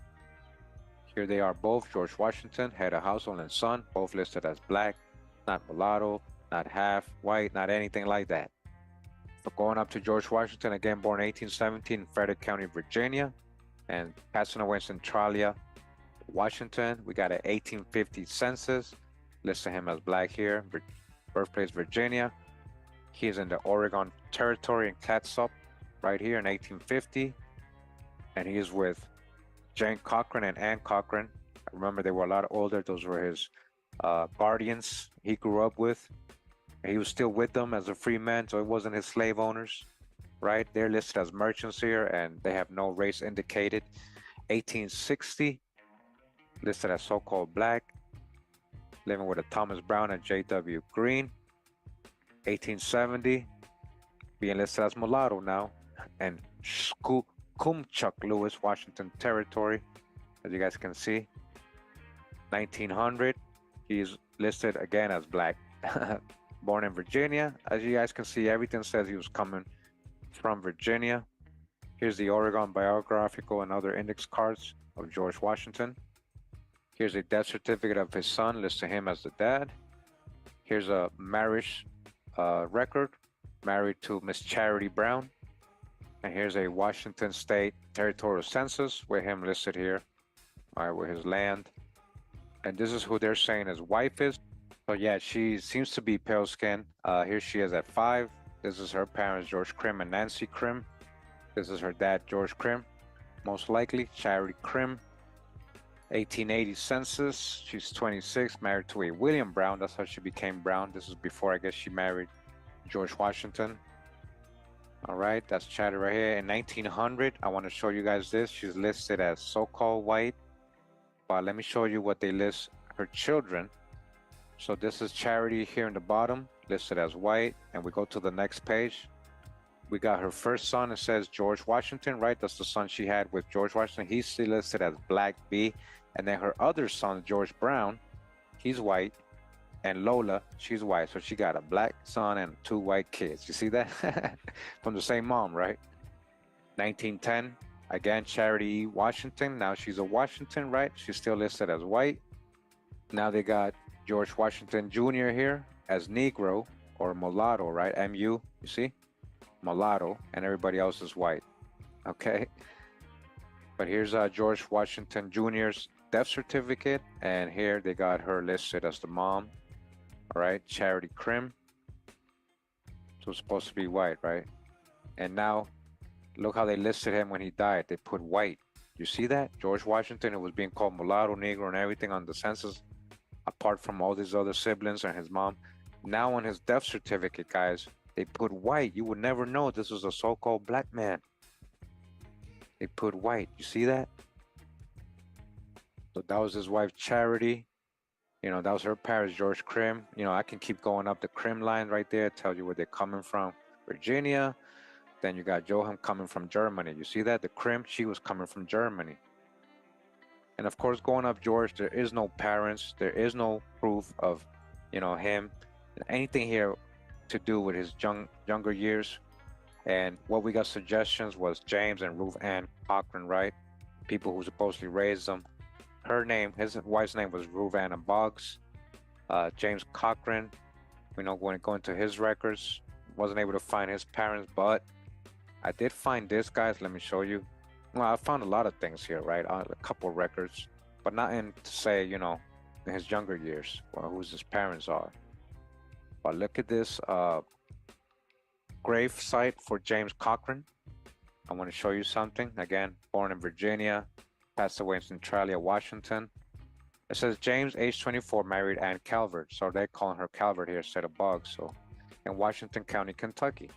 Here they are both, George Washington, head of household, and son, both listed as black, not mulatto, not half white, not anything like that. So going up to George Washington, again born 1817 in Frederick County, Virginia, and passing away in Centralia, Washington. We got an 1850 census, listed him as black here, birthplace Virginia. He is in the Oregon Territory in Clatsop, right here in 1850. And he is with Jane Cochran and Ann Cochran. I remember they were a lot older. Those were his guardians he grew up with. He was still with them as a free man, so it wasn't his slave owners, right? They're listed as merchants here, and they have no race indicated. 1860, listed as so-called black, living with a Thomas Brown and J.W. Green. 1870, being listed as mulatto now, and Kumchuck Lewis, Washington Territory, as you guys can see. 1900, he's listed again as black. Born in Virginia. As you guys can see, everything says he was coming from Virginia. Here's the Oregon biographical and other index cards of George Washington. Here's a death certificate of his son, listed him as the dad. Here's a marriage record, married to Miss Charity Brown. And here's a Washington State Territorial Census with him listed here, all right, with his land. And this is who they're saying his wife is. So yeah, she seems to be pale skin. Here she is at 5. This is her parents, George Crim and Nancy Crim. This is her dad, George Crim, most likely, Charity Crim. 1880 census, she's 26, married to a William Brown. That's how she became Brown. This is before, I guess, she married George Washington. All right, that's Charity right here. In 1900, I want to show you guys this. She's listed as so-called white, but let me show you what they list her children. So this is Charity here in the bottom, listed as white, and we go to the next page. We got her first son. It says George Washington, right? That's the son she had with George Washington. He's still listed as Black B. And then her other son, George Brown, he's white. And Lola, she's white. So she got a black son and two white kids. You see that? From the same mom, right? 1910, again, Charity Washington. Now she's a Washington, right? She's still listed as white. Now they got George Washington Jr. here as Negro or mulatto, right? MU, you see? Mulatto, and everybody else is white. Okay. But here's George Washington Jr.'s death certificate, and here they got her listed as the mom. All right, Charity Krim. So it's supposed to be white, right? And now look how they listed him when he died. They put white. You see that? George Washington, it was being called mulatto, negro, and everything on the census, apart from all these other siblings and his mom. Now on his death certificate, guys, they put white. You would never know this was a so-called black man. They put white. You see that? So that was his wife, Charity. You know, that was her parents, George Krim. You know, I can keep going up the Krim line right there, tell you where they're coming from. Virginia. Then you got Johann coming from Germany. You see that? The Krim, she was coming from Germany. And of course, going up George, there is no parents. There is no proof of, you know, him. Anything here to do with his younger years. And what we got suggestions was James and Ruth Ann Cochran, right? People who supposedly raised them. Her name, his wife's name was Ruth Ann Boggs. James Cochran, you know, when going to his records, wasn't able to find his parents, but I did find this, guys. Let me show you. Well, I found a lot of things here, right? A couple records, but nothing to say, you know, in his younger years, or who his parents are. But look at this grave site for James Cochran. I want to show you something. Again, born in Virginia, passed away in Centralia, Washington. It says James, age 24, married Ann Calvert. So they're calling her Calvert here instead of Boggs. So in Washington County, Kentucky,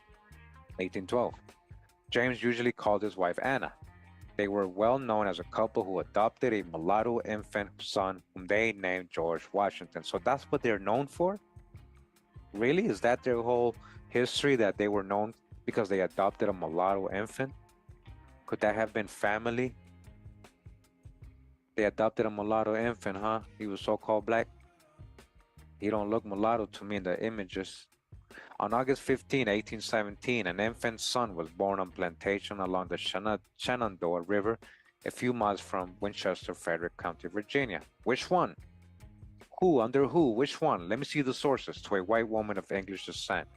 1812. James usually called his wife Anna. They were well known as a couple who adopted a mulatto infant son whom they named George Washington. So that's what they're known for? Really? Is that their whole history, that they were known because they adopted a mulatto infant? Could that have been family? They adopted a mulatto infant, huh? He was so-called black. He don't look mulatto to me in the images. On August 15, 1817, an infant son was born on plantation along the Shenandoah River, a few miles from Winchester, Frederick County, Virginia. Which one? Who? Under who? Which one? Let me see the sources. To a white woman of English descent,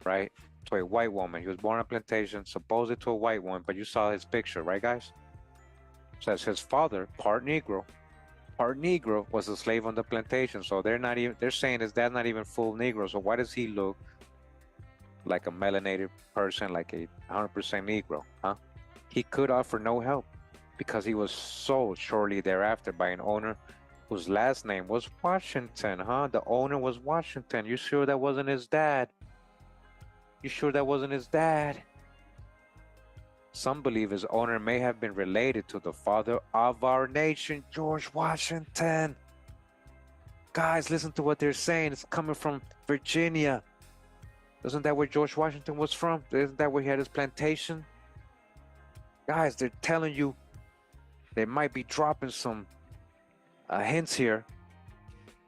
right? To a white woman. He was born on plantation, supposedly to a white woman, but you saw his picture, right, guys? Says his father, part Negro, was a slave on the plantation. So they're saying his dad's not even full Negro. So why does he look like a melanated person, like a 100% Negro, huh? He could offer no help because he was sold shortly thereafter by an owner whose last name was Washington, huh? The owner was Washington. You sure that wasn't his dad? You sure that wasn't his dad? Some believe his owner may have been related to the father of our nation, George Washington. Guys, listen to what they're saying. It's coming from Virginia. Isn't that where George Washington was from? Isn't that where he had his plantation? Guys, they're telling you they might be dropping some hints here.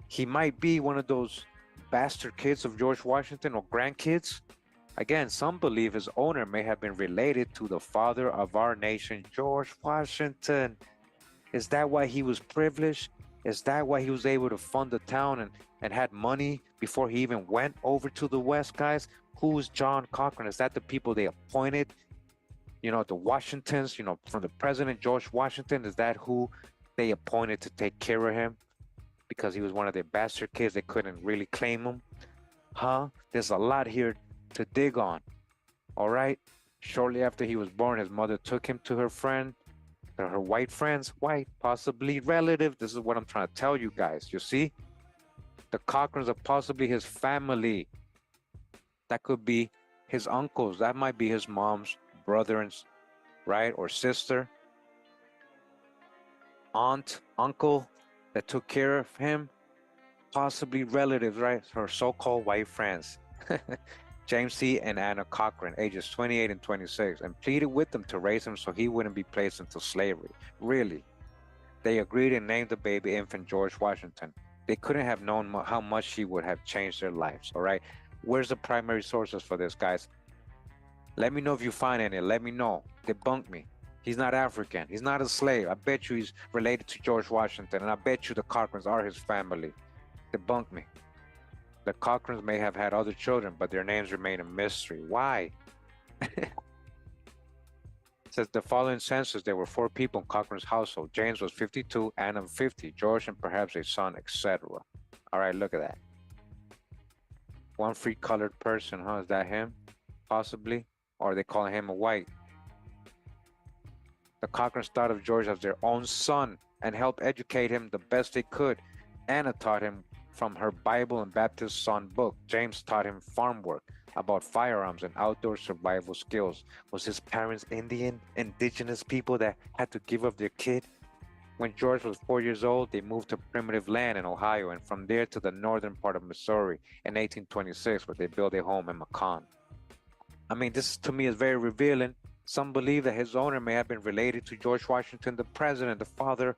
He might be one of those bastard kids of George Washington or grandkids. Again, some believe his owner may have been related to the father of our nation, George Washington. Is that why he was privileged? Is that why he was able to fund the town and had money before he even went over to the West, guys? Who's John Cochran? Is that the people they appointed? You know, the Washingtons, you know, from the president, George Washington, is that who they appointed to take care of him? Because he was one of their bastard kids, they couldn't really claim him. Huh? There's a lot here to dig on. All right? Shortly after he was born, his mother took him to her friend, her white friends, white, possibly relative. This is what I'm trying to tell you guys. You see? The Cochrans are possibly his family. That could be his uncles. That might be his mom's brother, right? Or sister, aunt, uncle that took care of him. Possibly relatives, right? Her so-called white friends. James C. and Anna Cochran, ages 28 and 26, and pleaded with them to raise him so he wouldn't be placed into slavery. Really? They agreed and named the baby infant George Washington. They couldn't have known how much he would have changed their lives, all right? Where's the primary sources for this, guys? Let me know if you find any. Let me know. Debunk me. He's not African. He's not a slave. I bet you he's related to George Washington, and I bet you the Cochrans are his family. Debunk me. The Cochrans may have had other children, but their names remain a mystery. Why? It says the following census, there were 4 people in Cochran's household. James was 52, Anna 50, George and perhaps a son, etc. All right, look at that. One free colored person, huh? Is that him? Possibly. Or are they calling him a white? The Cochrans thought of George as their own son and helped educate him the best they could. Anna taught him from her Bible and Baptist son book. James taught him farm work, about firearms and outdoor survival skills. Was his parents Indian, indigenous people that had to give up their kid? When George was 4 years old, they moved to primitive land in Ohio and from there to the northern part of Missouri in 1826, where they built a home in Macon. I mean, this to me is very revealing. Some believe that his owner may have been related to George Washington, the president, the father,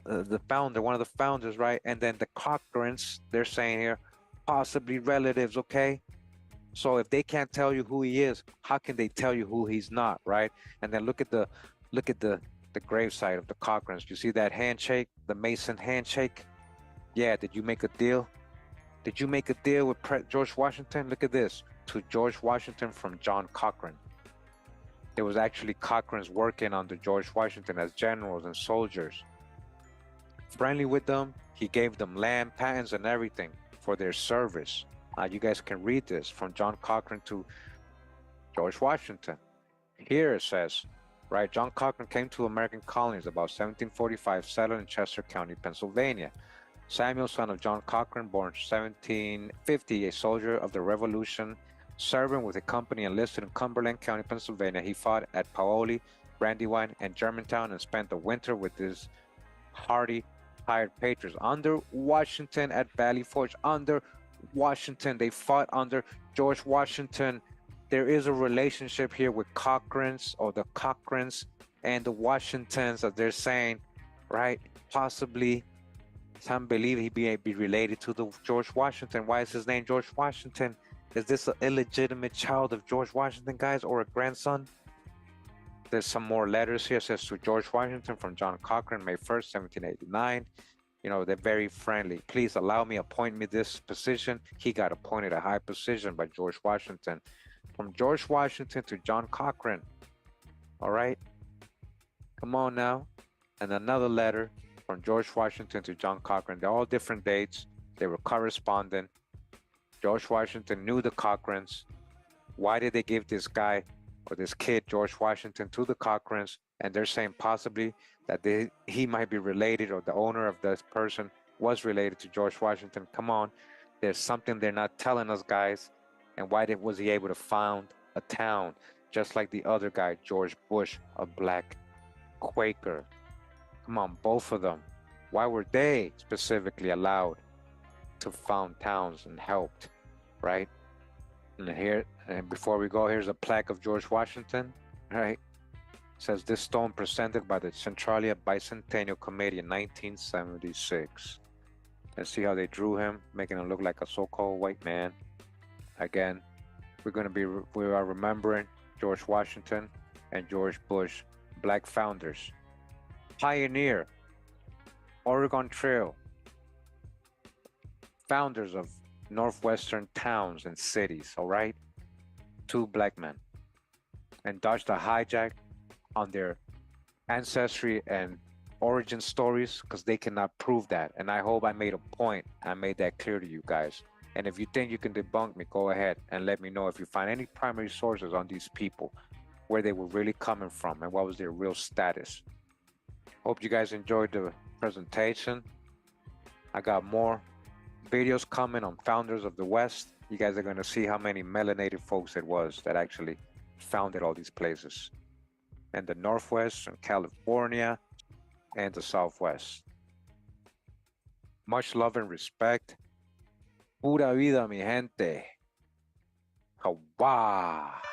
the founder, one of the founders, right? And then the Cochrans, they're saying here, possibly relatives, okay? So if they can't tell you who he is, how can they tell you who he's not, right? And then look at the gravesite of the Cochrans. You see that handshake, the Mason handshake? Yeah, did you make a deal? Did you make a deal with George Washington? Look at this. To George Washington from John Cochran. There was actually Cochrans working under George Washington as generals and soldiers. Friendly with them, he gave them land, patents, and everything for their service. You guys can read this from John Cochran to George Washington. Here it says, right, John Cochran came to American colonies about 1745, settled in Chester County, Pennsylvania. Samuel, son of John Cochran, born 1750, a soldier of the Revolution, serving with a company enlisted in Cumberland County, Pennsylvania. He fought at Paoli, Brandywine, and Germantown and spent the winter with his hardy hired patriots under Washington at Valley Forge. Under Washington, they fought under George Washington. There is a relationship here with Cochrans, or the Cochrans and the Washingtons, as they're saying, right? Possibly, some believe he be related to the George Washington. Why is his name George Washington? Is this an illegitimate child of George Washington, guys, or a grandson? There's some more letters here. It says to George Washington from John Cochran, May 1st, 1789. You know, they're very friendly. Please allow me, appoint me this position. He got appointed a high position by George Washington. From George Washington to John Cochran. All right. Come on now. And another letter from George Washington to John Cochran. They're all different dates. They were corresponding. George Washington knew the Cochrans. Why did they give this guy or this kid, George Washington, to the Cochrans? And they're saying possibly that he might be related, or the owner of this person was related to George Washington. Come on, there's something they're not telling us, guys. And why was he able to found a town just like the other guy, George Bush, a black Quaker? Come on, both of them. Why were they specifically allowed to found towns and helped, right? And here, and before we go, here's a plaque of George Washington, right? It says this stone presented by the Centralia Bicentennial Committee in 1976. And see how they drew him, making him look like a so-called white man. Again, we are remembering George Washington and George Bush, black founders. Pioneer, Oregon Trail, founders of northwestern towns and cities, all right? 2 black men. And dodged a hijack on their ancestry and origin stories because they cannot prove that. And I hope I made a point. I made that clear to you guys. And if you think you can debunk me, go ahead and let me know if you find any primary sources on these people, where they were really coming from and what was their real status. Hope you guys enjoyed the presentation. I got more videos coming on founders of the West. You guys are going to see how many melanated folks it was that actually founded all these places. And the Northwest and California and the Southwest. Much love and respect. Pura vida, mi gente. Kawa.